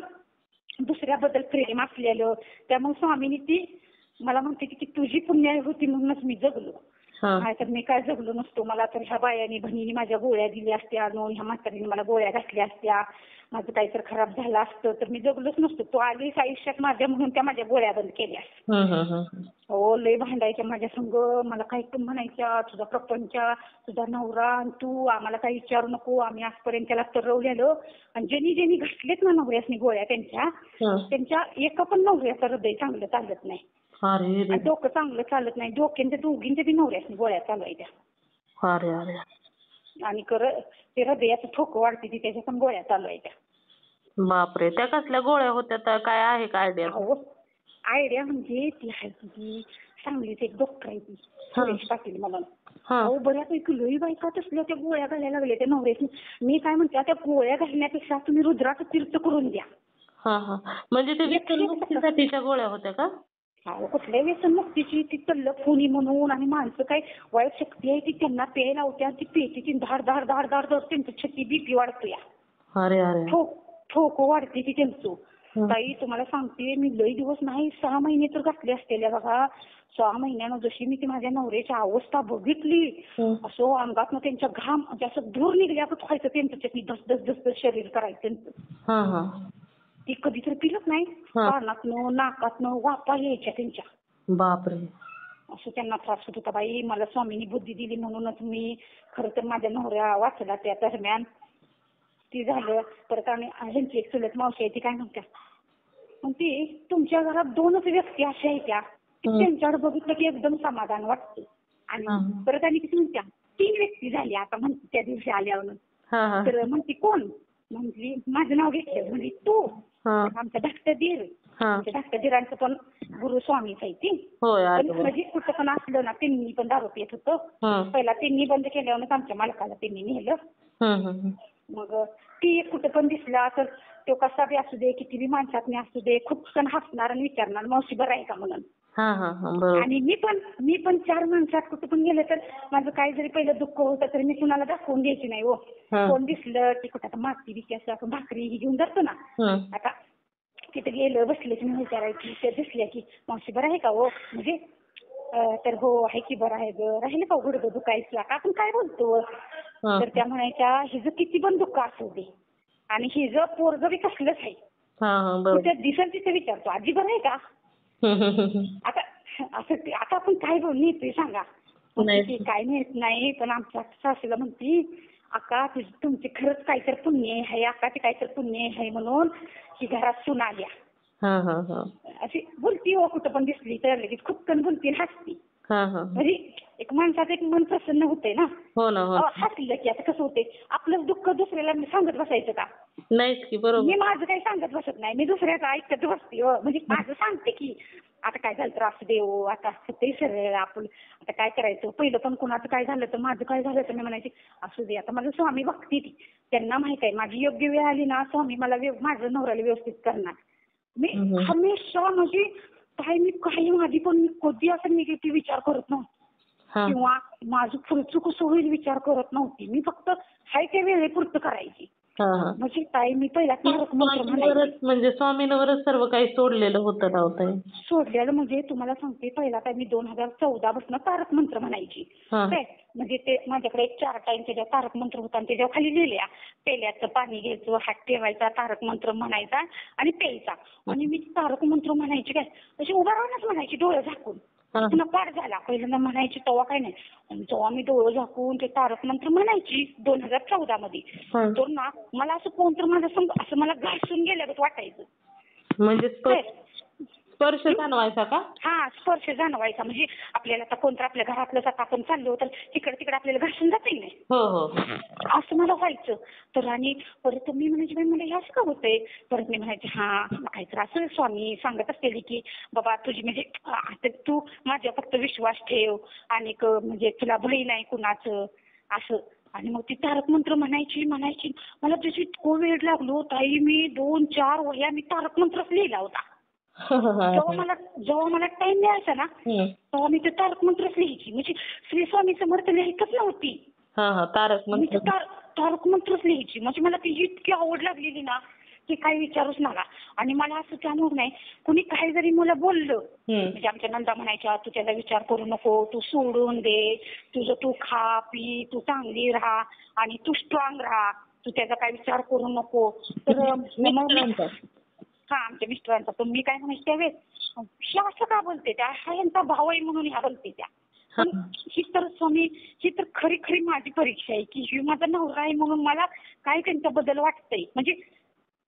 दुसऱ्याबद्दल प्रेम असलेलं, त्यामुळे स्वामीनी ती मला म्हणते की ती तुझी पुण्याई होती म्हणूनच मी जगलो. नाहीतर मी काय जगलो नसतो. मला तर ह्या बायानी बहिणीने माझ्या गोळ्या दिल्या असत्या, ह्या म्हातारीने मला गोळ्या घातल्या असत्या, माझं काहीतरी खराब झालं असतं तर मी जगलोच नसतो. तू आलीस आयुष्यात माझ्या म्हणून त्या माझ्या गोळ्या बंद केल्या. हो, लय भांडायच्या माझ्या संग, मला काही पण म्हणायच्या, तुझा प्रपंच, तुझा नवरा आणि तू, आम्हाला काही विचारू नको, आम्ही आजपर्यंत त्याला तरवलेलो. आणि ज्यांनी घातलेत ना नवऱ्यासनी गोळ्या त्यांच्या एका पण नवऱ्याचं हृदय चांगलं चालत नाही, डोकं चांगलं चालत नाही. डोक्यांच्या दोघींच्या बी नवऱ्यासनी गोळ्या चालवायच्या. आणि ते हृदयाचं ठोकं वाढते ती त्याच्या पण गोळ्या चालवायच्या. बापरे, त्या कसल्या गोळ्या होत्या तर काय आहे का आयडिया? हो, आयडिया म्हणजे ती आहे ती सांगलीचे एक डॉक्टर आहे ती सुरेश पाटील म्हणून. अहो बऱ्यापैकी लई बायका तसल्या त्या गोळ्या घालायला लागल्या त्या नवऱ्यासनी. मी काय म्हणते, त्या गोळ्या घालण्यापेक्षा तुम्ही रुद्राचं तीर्थ करून द्या. म्हणजे ते व्यसनमुक्तीसाठीच्या गोळ्या होत्या का? कुठल्या व्यसनमुक्तीची ती तल्लफ होणी म्हणून, आणि माणसं काही वाईट शक्ती आहे ती त्यांना पेय लावत्या, ती पेटी ती धाड धाड धाड धाड धाड त्यांचं छाती बीपी वाढतो या. ठोको वाढते ती त्यांचं. ताई तुम्हाला सांगते, मी लई दिवस नाही 6 महिने तर घातले असतेल्या बघा. 6 महिन्यानं जशी मी ती माझ्या नवऱ्याची अवस्था बघितली, असं अंगातनं त्यांच्या घाम असं दूर निघल्याचं व्हायचं त्यांचं, चटणी धस धस धस धस शरीर करायचं त्यांचं. ती कधीतरी पिलत नाही, कानातनं नाकातनं वापा यायच्या त्यांच्या. बापरे, असं त्यांना त्रास होत होता बाई. मला स्वामींनी बुद्धी दिली म्हणूनच मी खरं तर माझ्या नवऱ्या वाचला त्या दरम्यान. ती झालं परत. आणि ह्यांची एक चुलत मावशी आहे ती काय म्हणत्या, म्हणती तुमच्या घरात 2च व्यक्ती अशा आहेत त्या त्यांच्याकडे बघितलं की एकदम समाधान वाटतं. आणि परत आणि किती म्हणत्या 3 व्यक्ती झाली आता म्हणते त्या दिवशी आल्यावर. तर म्हणती कोण, म्हटली माझं नाव घेतलं, म्हणजे तू, आमच्या धाकट्या दीर, आमच्या धाकट्या दीरांचं पण गुरु स्वामीच आहे ती. म्हणजे कुठं पण असलं ना त्यांनी पण दारू पित होतं. पहिला त्यांनी बंद केल्यावरच आमच्या मालकाला त्यांनी नेलं. मग ती कुठं पण दिसला तर तो कसा बी असू दे, किती बी माणसात असू दे, खूप सण हसणार आणि विचारणार मावशी बरं आहे का म्हणून. आणि मी पण 4 माणसात कुठं पण गेलं तर माझं काही जरी पहिलं दुःख होतं तरी मी कुणाला दाखवून द्यायची नाही. हो, कोण दिसलं की कुठं आता माती बिकी असं आपण भाकरी ही घेऊन जातो ना, आता तिथे गेलं बसले की मी विचारायची, ते दिसल्या की मावशी बरं आहे का हो, म्हणजे तर हो आहे की बरं आहे ग, राहिलं का गुडघं दुखायचं का, आपण काय बोलतो. तर त्या म्हणायच्या हिचं किती पण दुःख असू दे आणि हिचं पोरग बी कसलंच आहे, कुठे दिसेल तिथे विचारतो आजी बरं आहे का. आता असं आता आपण काय नेतोय सांगा, काय नेत नाही. पण आमच्या सासूला म्हणती अक्का तुमची खरंच काहीतरी पुण्य आहे, अक्काची काहीतरी पुण्य आहे म्हणून ही घरात सून आल्या. अशी बोलती हो, कुठं पण दिसली तर लगेच खुपकन बोलती, हसती. म्हणजे एक माणसाचं एक मन प्रसन्न होते ना. हसलं की आता कसं होते, आपलं दुःख दुसऱ्याला सांगत बसायचं का नाहीच की. बरोबर, मी माझं काही सांगत बसत नाही, मी दुसऱ्याचं ऐकत बसते. म्हणजे माझं सांगते की आता काय झालं तर असं देऊ, आता ते सरळ आपण आता काय करायचं. पहिलं पण कुणाचं काय झालं तर माझं काय झालं तर मी म्हणायचे असू दे, आता माझं स्वामी बघते ती, त्यांना माहित आहे माझी योग्य वेळ आली ना स्वामी मला माझं नवऱ्याला व्यवस्थित करणार. मी हमेशा म्हणजे मी काही आधी पण मी कधी असं निगेटिव्ह विचार करत नव्हते किंवा माझं पुढचं कसं होईल विचार करत नव्हती. मी फक्त हाय त्या वेळेपुरतं करायची. हा हा. म्हणजे ताई मी पहिला तारक मंत्र म्हणायचे. स्वामींवरच म्हणजे स्वामींवरच सर्व काही सोडलेलं होतं ना हो ताई. सोडलेलं म्हणजे तुम्हाला सांगते पहिला काय मी 2014 पासून तारक मंत्र म्हणायची. हा. काय म्हणजे ते माझ्याकडे एक 4 टाइम त्याच्या तारक मंत्र होता आणि त्याच्यावर खाली लिहिल्या पेल्याचं पाणी घ्यायचं, हात ठेवायचा, तारक मंत्र म्हणायचा आणि प्यायचा. आणि मी तारक मंत्र म्हणायची काय अशी उभा राहूनच म्हणायची डोळे झाकून. हा. पुन्हा पाठ झाला पहिल्यांदा म्हणायची तेव्हा काय नाही. आणि जेव्हा मी डोळे झाकून ते तारक मंत्र म्हणायची 2014 मध्ये हा. तर ना मला असं कोणतं माझं संग असं मला घासून गेल्यागत वाटायचं. म्हणजे काय? स्पर्श जाणवायचा का? हा स्पर्श जाणवायचा म्हणजे आपल्याला आता कोणतं आपल्या घरातलं जात आपण चाललो तर तिकडे तिकडे आपल्याला घासून जाते नाही. हो हो. असं मला व्हायचं. तर आणि परत मी म्हणायची बाई मला हे असं का होतंय. परत मी म्हणायचे हा काहीतरी असं स्वामी सांगत असलेली की बाबा तुझी म्हणजे आता तू माझ्या फक्त विश्वास ठेव आणि म्हणजे तुला भय नाही कुणाचं असं. आणि मग ती तारक मंत्र म्हणायची मला त्याची इतकं वेळ लागलो ताई मी 2-4 वह्या मी तारक मंत्रच लिहिला होता. जेव्हा मला टाइम मिळायचा ना तेव्हा मी ते तारक मंत्रच लिहायची. म्हणजे श्री स्वामी समर्थ लिहायचंच नव्हती. तारक मी मंत्र. तारक मंत्रच लिहायची. म्हणजे मला ती इतकी आवड लागलेली ना की काही विचारूच नका. आणि मला असं त्यामुळे नाही कुणी काही जरी मला बोललं म्हणजे आमच्या नंदा म्हणायच्या तू त्याचा विचार करू नको, तू सोडून दे, तुझं तू खा पी, तू चांगली राहा आणि तू स्ट्रॉंग राहा, तू त्याचा काही विचार करू नको. तर हा आमच्या मिस्टरांचा. तर मी काय म्हणायचे त्यावेळेस हे असं का बोलते त्या हा यांचा भाव आहे म्हणून ह्या बोलते त्या. पण ही तर स्वामी ही तर खरी खरी माझी परीक्षा आहे की ही माझा नवरा आहे म्हणून मला काय त्यांच्याबद्दल वाटतंय. म्हणजे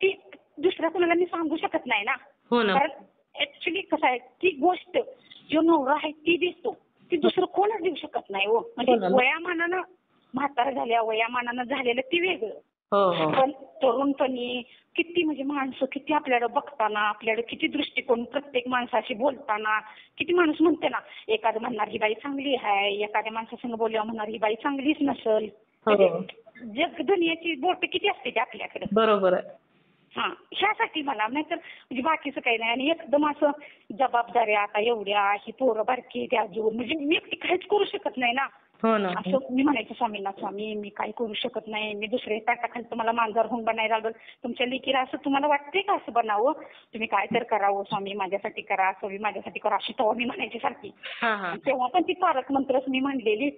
ती दुसऱ्या कोणाला मी सांगू शकत नाही ना. कारण ऍक्च्युली कसं आहे ती गोष्ट जो नवरा आहे ती दिसतो ती दुसरं कोणच देऊ शकत नाही हो. म्हणजे वयामानानं म्हातारा झाल्या वयामानानं झालेलं ती वेगळं. पण तरुणपणी किती म्हणजे माणसं किती आपल्याला बघताना आपल्याला किती दृष्टिकोन प्रत्येक माणसाशी बोलताना किती माणूस म्हणते ना एखादं म्हणणार ही बाई चांगली आहे एखाद्या माणसासंग बोलल्यावर म्हणणार ही बाई चांगलीच नसेल. जग दुनियाची बोट किती असते ते आपल्याकडे. बरोबर आहे. हा ह्यासाठी मला नाहीतर म्हणजे बाकीचं काही नाही. आणि एकदम असं जबाबदाऱ्या आता एवढ्या ही पोरं बारकी त्या अजून म्हणजे मी एकटी काहीच करू शकत नाही ना. असं मी म्हणायचं स्वामींना स्वामी मी काही करू शकत नाही मी दुसरे ताटाखालचं मला मांजर होऊन बनायला लागल तुमच्या लेकीला असं तुम्हाला वाटतंय का असं बनावं तुम्ही काय तर करावं स्वामी माझ्यासाठी करा स्वामी माझ्यासाठी करा अशी तेव्हा मी म्हणायची सारखी. तेव्हा पण ती तारक मंत्रच मी म्हणलेली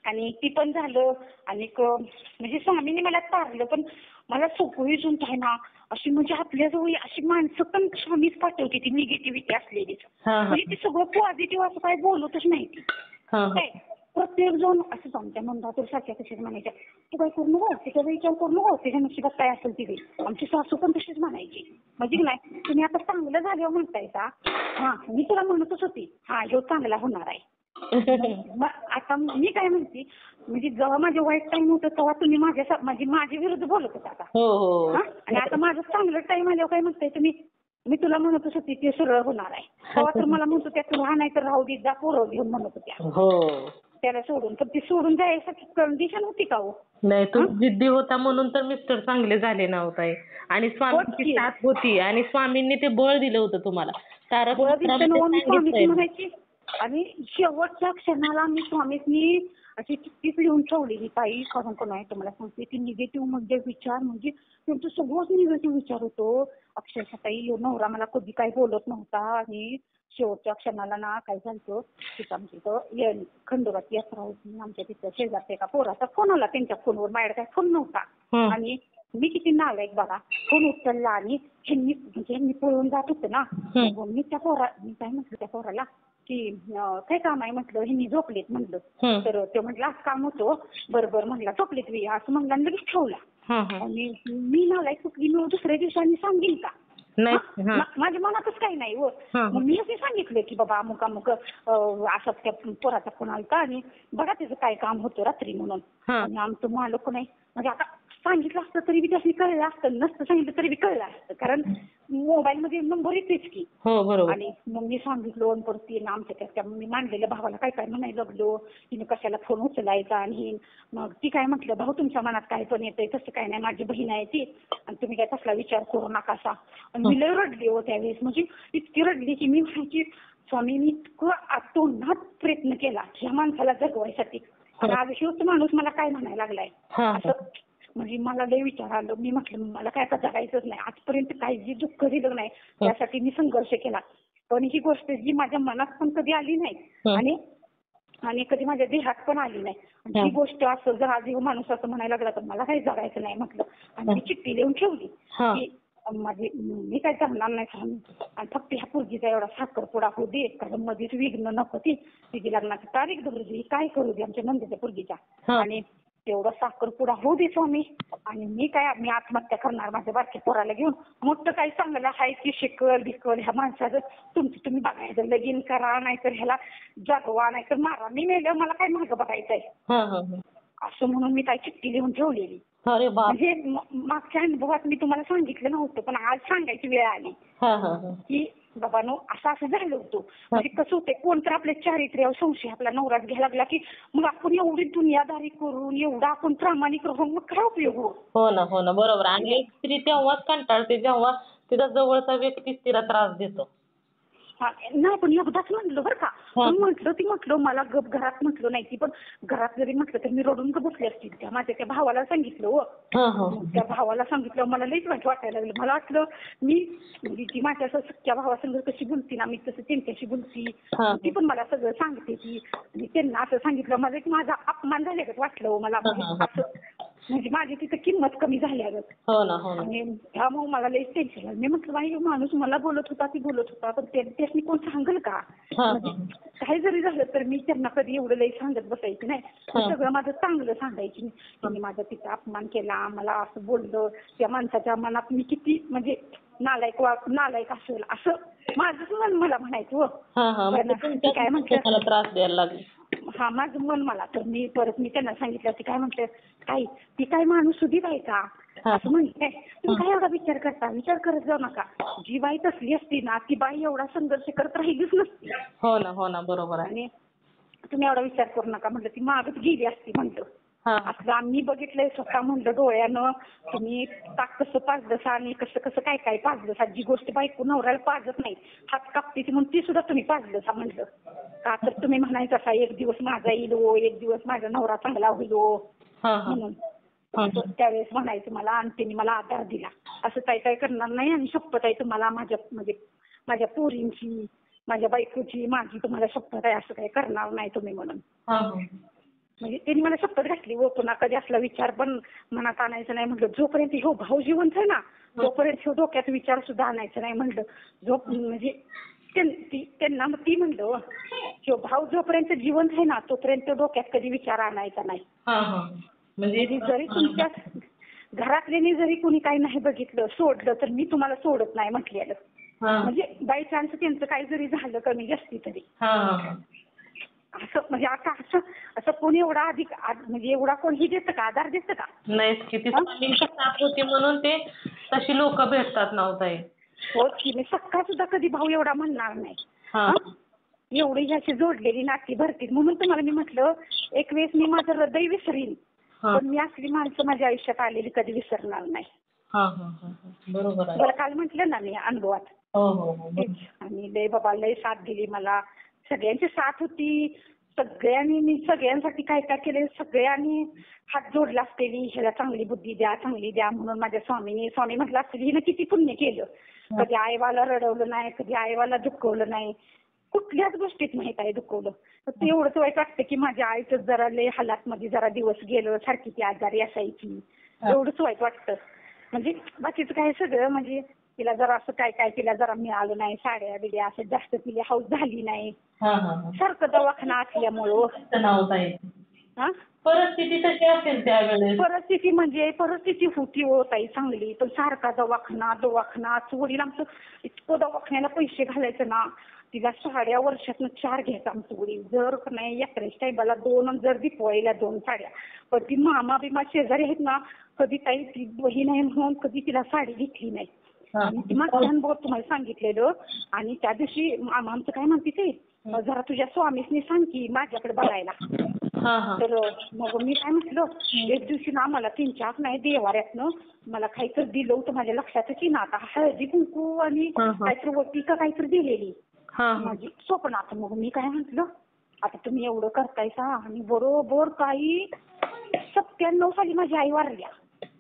आणि ती पण झालं. आणि म्हणजे स्वामीने मला तारलं पण मला सगळीजण आहे ना अशी म्हणजे आपल्याजवळ अशी माणसं पण स्वामीच पाठवते ती निगेटिव्हिटी असलेलीच. म्हणजे ती सगळं पॉझिटिव्ह असं काही बोलतच नाही ती. प्रत्येक जण असं सांगते म्हणतात सारख्या तशीच म्हणायच्या तू काय करू नको त्याचा विचार करू नको त्याच्या नशिबात काय असेल तिथे. आमची सासू पण तशीच म्हणायची. म्हणजे नाही तुम्ही आता चांगलं झाल्यावर म्हणतायचा हा मी तुला म्हणतच होती हा ह्यो चांगला होणार आहे. आता मी काय म्हणते म्हणजे जेव्हा माझे वाईट टाइम होतं तेव्हा तुम्ही माझ्या विरुद्ध बोलत होता आता. आणि आता माझं चांगलं टाइम आल्यावर काय म्हणताय तुम्ही मी तुला म्हणतच होती ते सरळ होणार आहे. तेव्हा तर मला म्हणतो त्या तुला नाही तर राहू दे जा पोरं घेऊन म्हणत होत्या त्याला सोडून. पण ती सोडून जायसाठी कंडिशन होती का हो. नाही तू जिद्दी होता म्हणून तर मिस्टर चांगले झाले नव्हते. आणि स्वामींची साथ होती आणि स्वामींनी ते बळ दिलं होतं तुम्हाला. तारक स्वामीची म्हणायची. आणि शेवटच्या क्षणाला मी स्वामींनी अशी चिठ्ठीच लिहून ठेवलेली ताई कारण का नाही तुम्हाला सांगते ती निगेटिव्ह म्हणजे विचार म्हणजे त्यांचं सगळंच निगेटिव्ह विचार होतो. अक्षरशः ताई नवरा मला कधी काही बोलत नव्हता आणि शेवटच्या क्षणाला ना काय झालं तिथं आमच्या इथं खंडोबाची यात्रा होती आमच्या तिथं शेजारच्या एका पोराचा फोन आला त्यांच्या फोनवर माझ्याकडे काही फोन नव्हता. आणि मी किती नालायक बघा फोन उचलला आणि ह्यांनी पळून जात होते ना. मी काय म्हटलं त्या पोराला की काय काम आहे म्हटलं ह्यांनी झोपलेत म्हटलं. तर ते म्हटलं असं काम होतं बरोबर म्हटलं झोपलेत मी असं म्हणलं आणि लगेच ठेवला. आणि मी नालायक कुठली मी दुसऱ्या दिवसांनी सांगेन का माझ्या मनातच काही नाही हो. मग मी असं सांगितलं की बाबा अमुक अमुक असं त्या पोराचा फोन आलता आणि बघा त्याचं काय काम होतं रात्री म्हणून. आणि आमचं मालक नाही म्हणजे आता सांगितलं असतं तरी बी त्याने कळलं असतं नसतं सांगितलं तरी बी कळलं असतं कारण मोबाईल मध्ये नंबर येतेच की. आणि मग मी सांगितलो आणि परत तिने आमच्या त्या मी मांडलेल्या भावाला काय काय म्हणायला लागलो तिने कशाला फोन उचलायचा. आणि मग ती काय म्हटलं भाऊ तुमच्या मनात काय पण येतंय तसं काय नाही माझी बहीण आहे ती आणि तुम्ही काय तसला विचार करू नका असा. आणि मी लय रडले हो त्यावेळेस म्हणजे इतकी रडली की मी म्हणायची स्वामी मी इतकं आतोनात प्रयत्न केला ह्या माणसाला जगवायसाठी. आणि आज ह्योच माणूस मला काय म्हणायला लागलाय असं म्हणजे मला लय विचार आलं. मी म्हटलं मला काय आता जगायचंच नाही. आजपर्यंत काही जी दुःख दिलं नाही त्यासाठी मी संघर्ष केला. पण ही गोष्ट जी माझ्या मनात पण कधी आली नाही आणि आणि कधी माझ्या देहात पण आली नाही. आणि ती गोष्ट असं जर आज माणूस असं म्हणायला लागला तर मला काही जगायचं नाही म्हटलं. आणि मी चिठ्ठी लिहून ठेवली की माझी मी काय जगणार नाही आणि फक्त ह्या पोरगीचा एवढा साखरपुडा होऊ दे, कारण मध्येच विघ्न नको तिची लग्नाची तारीख धरू दे, काय करू दे आमच्या नंदेच्या पोरगीच्या आणि तेवढा साखरपुडा होऊ दे स्वामी. आणि मी आत्महत्या करणार माझ्या बारक्या पोराला घेऊन. मोठं काही चांगलं आहे की शिकल भिकल ह्या माणसाचं तुमचं तुम्ही बघायचं, लगीन करा नाहीतर ह्याला जगवा नाहीतर मारा. मी मेल्यावर मला काय मागं बघायचंय असं म्हणून मी काय चिठ्ठी लिहून ठेवलेली. म्हणजे मागच्या अनुभवात मी तुम्हाला सांगितलं नव्हतं पण आज सांगायची वेळ आली की बाबांनो असं असं झालं होतं. म्हणजे कसं होतंय कोण तर आपल्या चारित्र्यावर संशय आपला नवराच घ्यायला लागला की मग आपण एवढी दुनियादारी करून एवढा आपण प्रामाणिक राहून मग काय उपयोग हो ना बरोबर. आणि एक स्त्री तेव्हाच कंटाळते जेव्हा तिचा जवळचा व्यक्ती तिला त्रास देतो. नाही पण एकदाच म्हटलं बरं का. पण म्हटलं मला गप घरात म्हटलं नाही ती पण घरात जरी म्हटलं तर मी रडून का बसले असतील. त्या माझ्या त्या भावाला सांगितलं त्या भावाला सांगितलं मला लईच वाईट वाटायला लागलं. मला वाटलं मी म्हणजे ती माझ्या सख्या भावासंग कशी बोलती ना मी तसं त्यांच्याशी बोलती ती पण मला सगळं सांगते ती. आणि त्यांना असं सांगितलं मला की माझा अपमान झाल्यागत वाटलं मला असं म्हणजे माझी तिथं किंमत कमी झाल्यागत. आणि त्यामुळे मला लईच टेन्शन आलं. मी म्हटलं बाई माणूस मला बोलत होता ती बोलत होता पण त्याने कोण सांगल का. म्हणजे काही जरी झालं तर मी त्यांना कधी एवढं लई सांगत बसायची नाही. सगळं माझं चांगलं सांगायची. त्यांनी माझा तिचा अपमान केला मला असं बोललं त्या माणसाच्या मनात मी किती म्हणजे नालायक असेल असं माझंच मन मला म्हणायचं. काय म्हटलं त्रास द्यायला लागले. माझं मन मला तर मी त्यांना सांगितलं ती काय म्हटलं काय ती काय माणूस सुधी बाई का असं म्हणते. तुम्ही काय एवढा विचार करत जाऊ नका. जी बाई तसली असती ना ती बाई एवढा संघर्ष करत राहिलीच नसती. हो ना बरोबर आहे. आणि तुम्ही एवढा विचार करू नका म्हटलं ती मागच गेली असती म्हटलं. असं आम्ही बघितलंय स्वतः म्हणलं डोळ्यानं. तुम्ही ताक कसं पाजलसा आणि कसं काय पाजलसा जी गोष्ट बायको नवऱ्याला पाजत नाही हात कापते म्हणून ती सुद्धा तुम्ही पाजलसा म्हणलं. का तर तुम्ही म्हणायचं असा एक दिवस माझा येईल एक दिवस माझा नवरा चांगला होईल म्हणून त्यावेळेस म्हणायचं मला. आणि त्यांनी मला आधार दिला असं काय करणार नाही. आणि शपथ आहे तुम्हाला माझ्या पोरींची माझ्या बायकोची माझी तुम्हाला शपथ आहे असं काही करणार नाही तुम्ही म्हणून. म्हणजे त्यांनी मला शपथ घातली पुन्हा कधी असला विचार पण मनात आणायचं नाही म्हटलं. जोपर्यंत ह्यो भाऊ जिवंत आहे ना तोपर्यंत ह्यो डोक्यात विचार सुद्धा आणायचं नाही म्हटलं. म्हणजे त्यांना ती म्हणलं ह्यो भाऊ जोपर्यंत जिवंत आहे ना तोपर्यंत डोक्यात कधी विचार आणायचा नाही. म्हणजे जरी तुमच्या घरातल्यानी जरी कुणी काही नाही बघितलं सोडलं तर मी तुम्हाला सोडत नाही म्हटलेलं. म्हणजे बाय चान्स त्यांचं काही जरी झालं कमी जास्ती तरी असं म्हणजे आता असं कोणी एवढा अधिक म्हणजे एवढा कोणी देतं का आधार देतं का नाही. किती साथ होती म्हणून ते तशी लोक भेटतात नव्हते. हो की मी सक्का सुद्धा कधी भाऊ एवढा म्हणणार नाही. एवढी ह्याची जोडलेली नाती भरतील म्हणून तुम्हाला मी म्हटलं एक वेळेस मी माझं हृदय विसरीन पण मी असली माणसं माझ्या आयुष्यात आलेली कधी विसरणार नाही. बरोबर आहे. मला काल म्हटलं ना मी अनुभवात. आणि लय बाबा लय साथ दिली मला. सगळ्यांची साथ होती. सगळ्यांनी मी सगळ्यांसाठी काय केले सगळ्यांनी हात जोडला असलेली ह्याला चांगली बुद्धी द्या म्हणून माझ्या स्वामी म्हटलं असतं हिनं किती पुण्य केलं. कधी आईवाला रडवलं नाही कधी आईवाला दुखवलं नाही कुठल्याच गोष्टीत माहित आहे दुखवलं. तर एवढंच वाईट वाटतं की माझ्या आईचं जरा लय हालातमध्ये जरा दिवस गेलं सारखी ती आजारी असायची एवढंच वाईट वाटतं. म्हणजे बाकीचं काय सगळं म्हणजे तिला जरा असं काय तिला जरा मिळालं नाही साड्या बिड्या असं जास्त तिला हौस झाली नाही. सारखं दवाखाना असल्यामुळं परिस्थिती तशी असेल त्यावेळेस. परिस्थिती होती ताई चांगली पण सारखा दवाखाना वडील आमचं इतकं दवाखान्याला पैसे घालायचं ना. तिला साड्या वर्षातनं 4 घ्यायचं आमचं वडील. जर नाही यात्रेच्या टायमाला 2 जर दिपवाळीला 2 साड्या. पण ती मामा बिमा शेजारी आहेत ना कधी काही ती बहीण आहे म्हणून कधी तिला साडी घेतली नाही. मागच्या अनुभव तुम्हाला सांगितलेलं. आणि त्या दिवशी आमचं काय म्हणते ते जरा तुझ्या स्वामीसनी सांग की माझ्याकडे बघायला. तर मग मी काय म्हटलं एक दिवशी ना मला 3-4 नाही देवाऱ्यातनं मला काहीतरी दिलं होतं माझ्या लक्षातच येईना आता हळदी कुंकू आणि काहीतरी वटी का काहीतरी दिलेली माझी स्वप्नात. मग मी काय म्हटलं आता तुम्ही एवढं करतायसा आणि बरोबर काही 97 साली माझी आई वारल्या.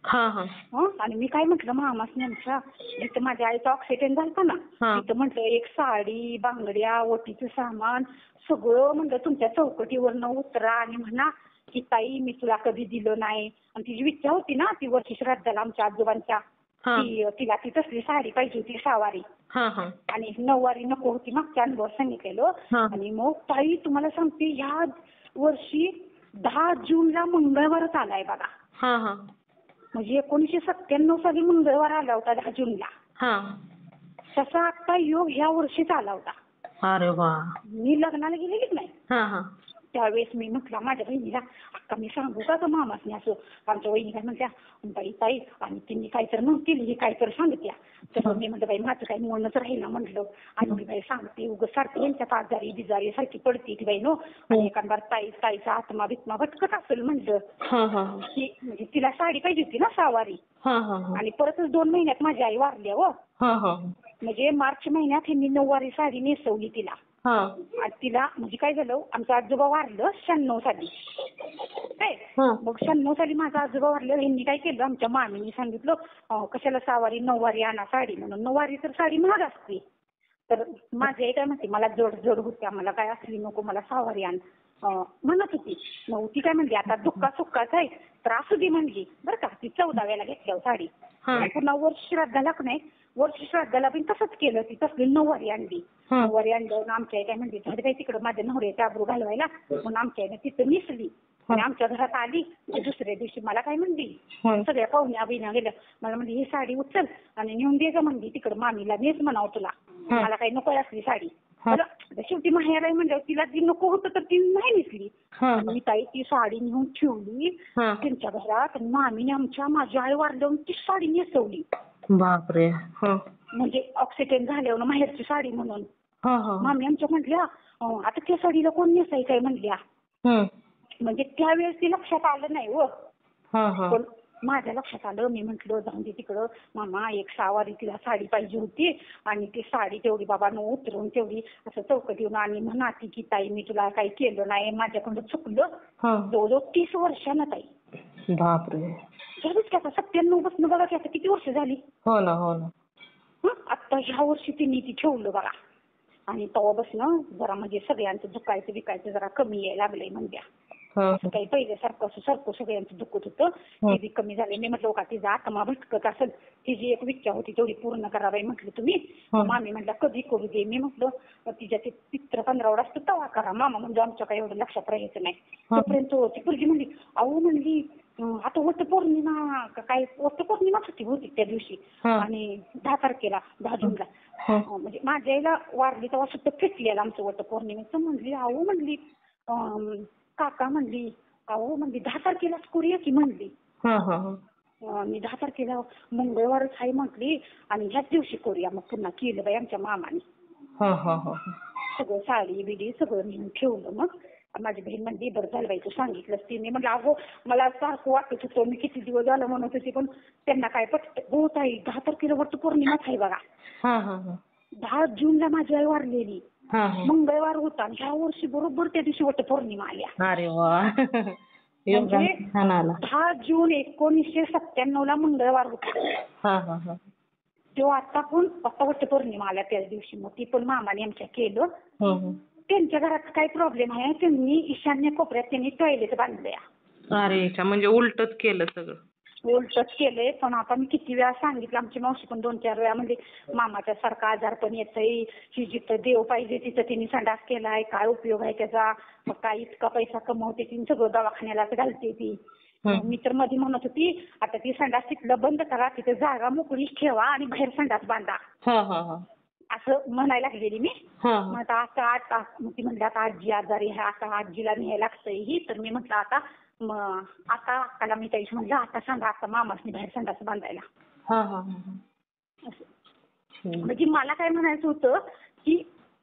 हा हा आणि मी काय म्हटलं मामासनी आमच्या, जिथं माझ्या आईचा ऑक्सिडेंट झालता ना, तिथं म्हटलं एक साडी, बांगड्या, ओटीचं सामान सगळं म्हणलं तुमच्या चौकटीवरनं उतरा आणि म्हणा की ताई मी तुला कधी दिलं नाही. आणि तिची इच्छा होती ना, ती वर्षी श्राद्धाला आमच्या आजोबांच्या, तिला ती तसली साडी पाहिजे होती सहावारी. आणि 9वारी नको होती मागच्या अनुभव सांगितलेलं. आणि मग ताई तुम्हाला सांगते ह्या वर्षी 10 जूनला मंगळवारच आलाय बघा. म्हणजे 1997 साली मंगळवार आला होता 10 जूनला. तसा आता योग ह्या वर्षीच आला होता. अरे वा. मी लग्नाला गेलेलीच नाही. त्यावेळेस मी म्हटलं माझ्या बहिणीला, अक्का मी सांगू का मामासनी असं. आमच्या वहिनी काय म्हणत्या, बाई ताई आणि तिने काय तर म्हणतील, ही काय तर सांगत्या. तर मी म्हटलं बाई माझं काही म्हणणंच राहील ना म्हटलं. आणि मी बाई सांगते उगाच सारखी यांच्यात आजारी बिजारी सारखी पडते ती बाई नो. आणि एखादा ताईचा आत्मा बित्मा भटकत असेल म्हटलं. की म्हणजे तिला साडी पाहिजे होती ना सहावारी. आणि परतच 2 महिन्यात माझी आई वारली हो. म्हणजे मार्च महिन्यात ह्यांनी 9वारी साडी नेसवली तिला. आणि तिला म्हणजे काय झालं, आमचं आजोबा वारलं 96 साली. काय मग 96 साली माझा आजोबा वारलं. ह्यांनी काय केलं, आमच्या मामीने सांगितलं कशाला सहावारी 9वारी आणा साडी म्हणून. 9वारी तर साडी महाग असते. तर माझी आई काय म्हणते, मला जड होत्या, मला काय असली नको, मला सहावारी आण म्हणत होती. मग ती काय म्हणली, आता दुःखा सुखाच आहे तर असू दे म्हणली बरं का. ती 14व्याला घेतल्यावर साडी. पुन्हा वर्ष श्राद्धाला नाही, वर्ष श्राद्धाला पण तसंच केलं. ती तसली 9वारी आणली. 9वारी आणल्यावर आमच्या आई काय म्हणली, झालं काय तिकडं माझ्या नवऱ्याच्या आबरू घालवायला, म्हणून आमच्या आईने तिथं नेसली. आणि आमच्या घरात आली. दुसऱ्या दिवशी मला काय म्हणली, सगळ्या पाहुण्या बिण्या गेल्या, मला म्हणली ही साडी उचल आणि नेऊन दे ग म्हणली तिकडं मामीला, नेस म्हणावं तुला, मला काही नको असली साडी. शेवटी माहेर आहे म्हणजे तिला जी नको होतं तर ती नाही नेसली. मी ताई ती साडी नेऊन ठेवली त्यांच्या घरात. आणि मामीने आमच्या माझ्या आई वारल्यावर ती साडी नेसवली. बापरे. म्हणजे ऑक्सिडेंट झाल्यावर माहेरची साडी म्हणून. मामी आमच्या म्हटल्या आता त्या साडीला कोण नेसाय काय म्हणल्या. म्हणजे त्यावेळेस ती लक्षात आलं नाही हो. पण माझ्या लक्षात आलं. मी म्हटलं जाऊन दे तिकडं मामा, एक सहावारी तिला साडी पाहिजे होती आणि ती साडी तेवढी बाबांनो उतरून तेवढी असं चौकटीवर आणि म्हणा की ताई मी तुला काही केलं नाही, माझ्याकडून चुकलं. जवळजवळ 30 वर्षानं ताई. बापरे. झालीच की आता 97 बसणं बघा की आता किती वर्ष झाली. हो ना हो ना. आता ह्या वर्षी तिने ती ठेवलं बघा. आणि तेव्हापासून जरा म्हणजे सगळ्यांचं दुखायचं विकायचं जरा कमी यायला लागलंय म्हणत्या. असं काही पहिल्यासारखं असं सारखं सगळ्यांचं दुखत होतं, ते बी कमी झाले. मी म्हटलं का तिचा आत्मा भटकत असेल, तिची एक इच्छा होती तेवढी पूर्ण करावी म्हटलं तुम्ही. मामी म्हटलं कधी करू दे. मी म्हटलं तिच्या ते पित्र 15 असतं तेव्हा करा मामा, म्हणजे आमच्या काही एवढं लक्षात राहायचं नाही. तोपर्यंत ती पोरगी म्हणली अहो म्हणली आता वटपौर्णिमा काय वटपौर्णिमाच होती बहुतेक त्या दिवशी. आणि 10 तारखेला 10 जूनला म्हणजे माझ्या आईला वारली तेव्हा सुद्धा फिटलेलं आमचं वटपौर्णिमेचं. म्हणली अहो म्हणली काका म्हणली अहो म्हणली 10 तारखेलाच करूया की म्हणली. मी 10 तारखेला मंगळवारच आहे म्हटली आणि ह्याच दिवशी करूया. मग पुन्हा केलं बाई आमच्या मामाने. सगळं साडी बिडी सगळं नेऊन ठेवलं. मग माझी बहीण म्हणली बरं झालं बाई तू सांगितलंस ती. मी म्हटलं अगो मला सारखं वाटत होतं, मी किती दिवस झालं म्हणत होती पण त्यांना काय पटत. बहुत आहे 10 तारखेला वटपौर्णिमाच आहे बघा. 10 जूनला माझी आई वारलेली, मंगळवार होता आणि ह्या वर्षी बरोबर त्या दिवशी वटपौर्णिमा आल्या. अरे वा. म्हणजे 10 जून 1997 ला मंगळवार होता. तेव्हा आता वटपौर्णिमा आल्या त्याच दिवशी. मग ती पण मामाने आमच्या केलं. त्यांच्या घरात काय प्रॉब्लेम आहे, त्यांनी ईशान्य कोपऱ्यात त्यांनी टॉयलेट बांधलंय. अरे म्हणजे उलटच केलं सगळं. उलटच केलंय. पण आता मी किती वेळा सांगितलं, आमची मावशी पण 2-4 वेळा म्हणजे मामाच्या सारखा आजार पण येतंय, ही जिथं देव पाहिजे तिथं तिने संडास केलाय, काय उपयोग आहे त्याचा, मग काय इतका पैसा कमवते ती सगळं दवाखान्यालाच घालते ती. मी तर मध्ये म्हणत होती आता ती संडास तिथलं बंद करा, तिथं जागा मोकळीच ठेवा आणि बाहेर संडास बांधा असं म्हणायला लागलेली मी. मग आता ती म्हणली आता आजी आजारी आहे, आता आजीला न्यायला लागतंय ही. तर मी म्हटलं आता अक्काला मी त्याशी म्हणलं आता सांगा आता मामासनी बाहेर संडास बांधायला. म्हणजे मला काय म्हणायचं होतं की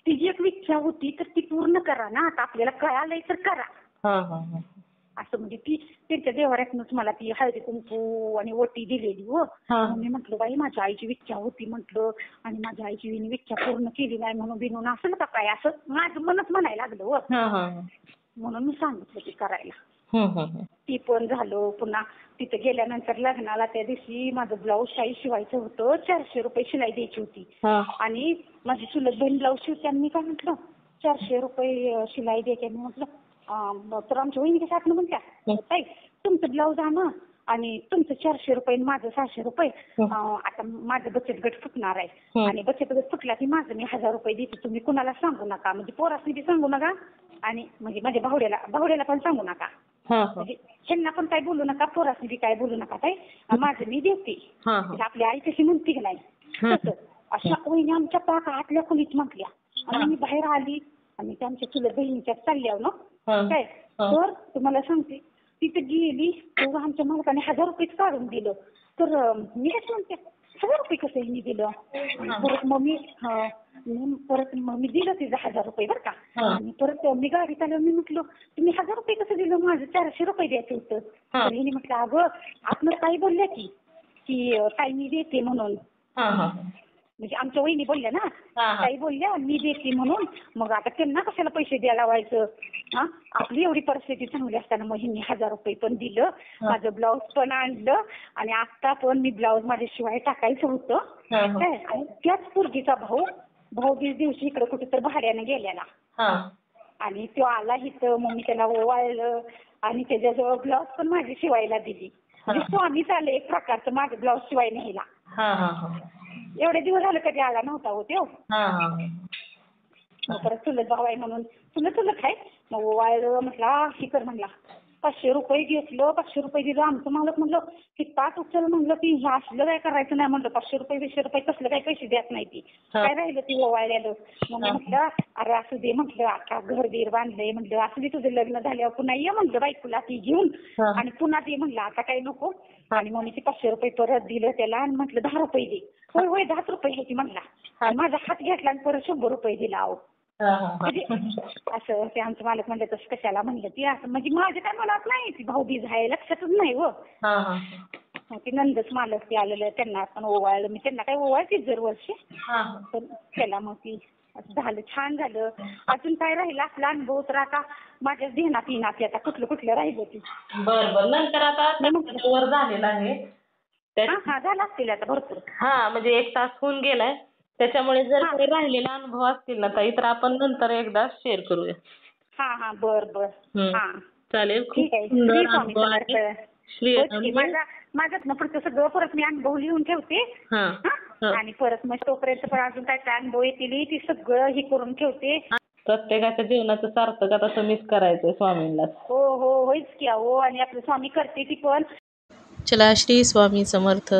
तिची एक इच्छा होती तर ती पूर्ण करा ना. आता आपल्याला कळालंय तर करा असं. म्हणजे ती त्यांच्या देवाऱ्यातूनच मला ती हळदी कुंकू आणि ओटी दिलेली हो. मी म्हटलं बाई माझ्या आईची इच्छा होती म्हटलं आणि माझ्या आईची इच्छा पूर्ण केली नाही म्हणून बिनून असं का काय, असं माझं मनच म्हणायला लागलं हो. म्हणून मी सांगितलं की करायला. ती पण झालं. पुन्हा तिथं गेल्यानंतर लग्नाला त्या दिवशी माझं ब्लाऊज शाही शिवायचं होतं. 400 रुपये शिलाई द्यायची होती. आणि माझी चुलत बहीण ब्लाऊज शिवते आणि मी काय म्हटलं 400 रुपये शिलाई द्यायची. मी म्हटलं तर आमच्या वहिनी कशा आठवण म्हणत्या ताई तुमचं ब्लाऊज आणा आणि तुमचं 400 रुपये आणि माझं 600 रुपये. आता माझं बचत गट फुटणार आहे आणि बचत गट फुटला की माझं मी 1000 रुपये देते. तुम्ही कुणाला सांगू नका, म्हणजे पोरासनी बी सांगू नका आणि म्हणजे माझ्या भावड्याला पण सांगू नका. म्हणजे ह्यांना पण काय बोलू नका, पोरासनी बी काय बोलू नका. ताई माझं मी देते. आपली आई कशी म्हणते की नाही तसं अशा वहिनी आमच्या पाक आतल्या खोलीत म्हटल्या. आणि मी बाहेर आली आणि त्यांच्या चुलत बहिणीच्या चालल्या ना काय. तर तुम्हाला सांगते तिथे गेली तेव्हा आमच्या मालकाने 1000 रुपये काढून दिलं. तर मी काय म्हणते 1000 रुपये कसं यांनी दिलं. परत मग मी दिलं तिचं 1000 रुपये बरं का. आणि परत मी गाडीत आल्यावर मी म्हटलं तुम्ही 1000 रुपये कसं दिलं, माझं 400 रुपये द्यायचं होतं. तर हिने म्हटलं अगं आपण ताई बोलल्या की ताई मी देते म्हणून. म्हणजे आमच्या वहिनी बोलल्या ना ताई बोलल्या मी देते म्हणून. मग आता त्यांना कशाला पैसे द्यायला लावायचं. आपली एवढी परिस्थिती चांगली असताना मग हिने 1000 रुपये पण दिलं. माझं ब्लाऊज पण आणलं आणि आता पण मी ब्लाऊज माझ्या शिवाय टाकायचं होतं काय. आणि त्याच पोरगीचा भाऊबीज दिवशी इकडे कुठे तर भाड्याने गेलेला आणि तो आला इथं. मग मी त्याला ओवाळलं आणि त्याच्याजवळ ब्लाऊज पण माझी शिवायला दिली. म्हणजे स्वामीच आले एक प्रकारचं माझं ब्लाऊज शिवाय न्यायला. एवढे दिवस झाले कधी आला नव्हता हो त्यो. परत चुलत भाऊ आहे म्हणून चुलत आहे. मग ओवाळलं म्हटला ही कर म्हणला. 500 रुपये घेतलं, 500 रुपये दिलं. आमचं मालक म्हणलं की ताट उचल म्हणलं की हे असलं काय करायचं नाही म्हणलं. 500 रुपये 200 रुपये कसलं काही पैसे देत नाही ती. काय राहिलं ती ओवाळलेलं. मग म्हटलं अरे असू दे म्हटलं आता घर बीर बांधलंय म्हटलं असू दे तुझं लग्न झाल्यावर पुन्हा ये म्हटलं बायकोला ती घेऊन आणि पुन्हा दे म्हणलं आता काही नको. आणि मग मी ते 500 रुपये परत दिलं त्याला आणि म्हटलं 10 रुपये दे. होय 10 रुपये ह्याची म्हणला. आणि माझा हात घेतला आणि परत 100 रुपये दिला. अहो म्हणजे असं ते आमचं मालक म्हणलं तसं कशाला म्हणलं ती असं. म्हणजे माझ्या काय मनात नाही ती भाऊबीज आहे लक्षातच नाही हो. ते नंदच मालक ते आलेलं त्यांना पण ओवाळलं. मी त्यांना काय ओवाळते दरवर्षी. तर त्याला मग ती असं झालं छान झालं. अजून काय राहिलं आपला अनुभव तर आता माझ्याच ध्यानात येणार आता कुठलं राहिलं ती. बरं नंतर आता वर झालेला आहे. झालं असतील आता भरपूर. म्हणजे 1 तास होऊन गेलाय. त्याच्यामुळे जर काही राहिलेले अनुभव असतील ना ताई तर आपण नंतर एकदा शेअर करूया. बर चालेल. ठीक आहे. माझ्यात पुढचं सगळं परत मी अनुभव लिहून ठेवते आणि परत मग तोपर्यंत पण अजून काय काय अनुभव येतील ती सगळं हे करून ठेवते. प्रत्येकाच्या जीवनाचं सार्थकता तुम्हीच करायचंय स्वामींना. हो होईच की. हो आणि आपलं स्वामी करते ती पण. चला श्री स्वामी समर्थ.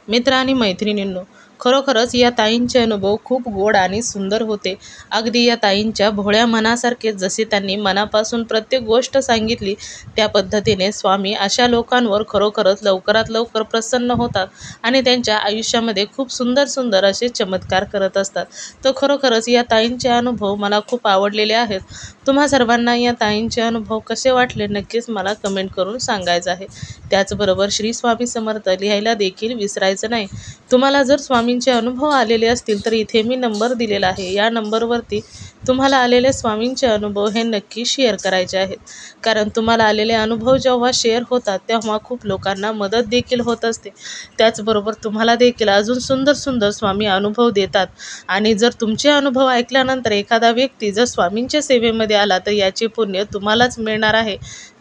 मित्र आणि मैत्रिणींनो, खरोखरच या ताईंचे अनुभव खूप गोड आणि सुंदर होते. अगदी या ताईंच्या भोळ्या मनासारखे जसे त्यांनी मनापासून प्रत्येक गोष्ट सांगितली त्या पद्धतीने स्वामी अशा लोकांवर खरोखरच लवकरात लवकर प्रसन्न होतात आणि त्यांच्या आयुष्यामध्ये खूप सुंदर सुंदर असे चमत्कार करत असतात. तर खरोखरच या ताईंचे अनुभव मला खूप आवडलेले आहेत. तुम्हा सर्वांना या ताईंचे अनुभव कसे वाटले नक्कीच मला कमेंट करून सांगायचं आहे. त्याचबरोबर श्री स्वामी समर्थ लिहायला देखील विसरायचं नाही. तुम्हाला जर स्वामींचे अनुभव आलेले असतील तर इथे मी नंबर दिलेला आहे. या नंबरवरती तुम्हाला आलेले स्वामींचे अनुभव हे नक्की शेअर करायचे आहेत. कारण तुम्हाला आलेले अनुभव जेव्हा शेअर होतात तेव्हा खूप लोकांना मदत देखील होत असते. त्याचबरोबर तुम्हाला देखील अजून सुंदर सुंदर स्वामी अनुभव देतात. आणि जर तुमचे अनुभव ऐकल्यानंतर एखादा व्यक्ती जर स्वामींच्या सेवेमध्ये आला तर याचे पुण्य तुम्हालाच मिळणार आहे.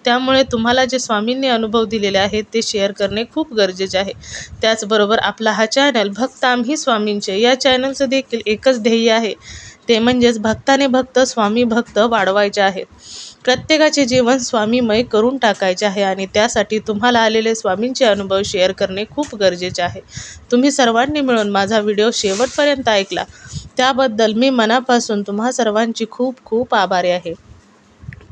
त्यामुळे तुम्हाला जे स्वामींनी अनुभव दिलेले आहेत ते शेअर करणे खूप गरजेचे आहे. त्याचबरोबर आपला हा चॅनल भक्त आम्ही स्वामींचे या चॅनलचं देखील एकच ध्येय आहे. ते म्हणजेच भक्ताने भक्त स्वामी भक्त वाढवायचे आहेत. प्रत्येकाचे जीवन स्वामीमय करून टाकायचे आहे आणि त्यासाठी तुम्हाला आलेले स्वामींचे अनुभव शेअर करणे खूप गरजेचे आहे. तुम्ही सर्वांनी मिळून माझा व्हिडिओ शेवटपर्यंत ऐकला त्याबद्दल मी मनापासून तुम्हा सर्वांची खूप खूप आभारी आहे.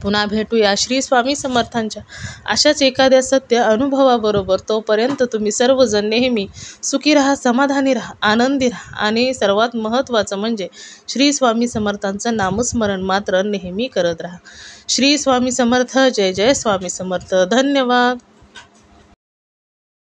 पुन्हा भेटूया श्री स्वामी समर्थांच्या अशाच एखाद्या सत्य अनुभवाबरोबर. तोपर्यंत तुम्ही सर्वजण नेहमी सुखी राहा, समाधानी राहा, आनंदी राहा आणि सर्वात महत्त्वाचं म्हणजे श्री स्वामी समर्थांचं नामस्मरण मात्र नेहमी करत राहा. श्री स्वामी समर्थ. जय जय स्वामी समर्थ. धन्यवाद.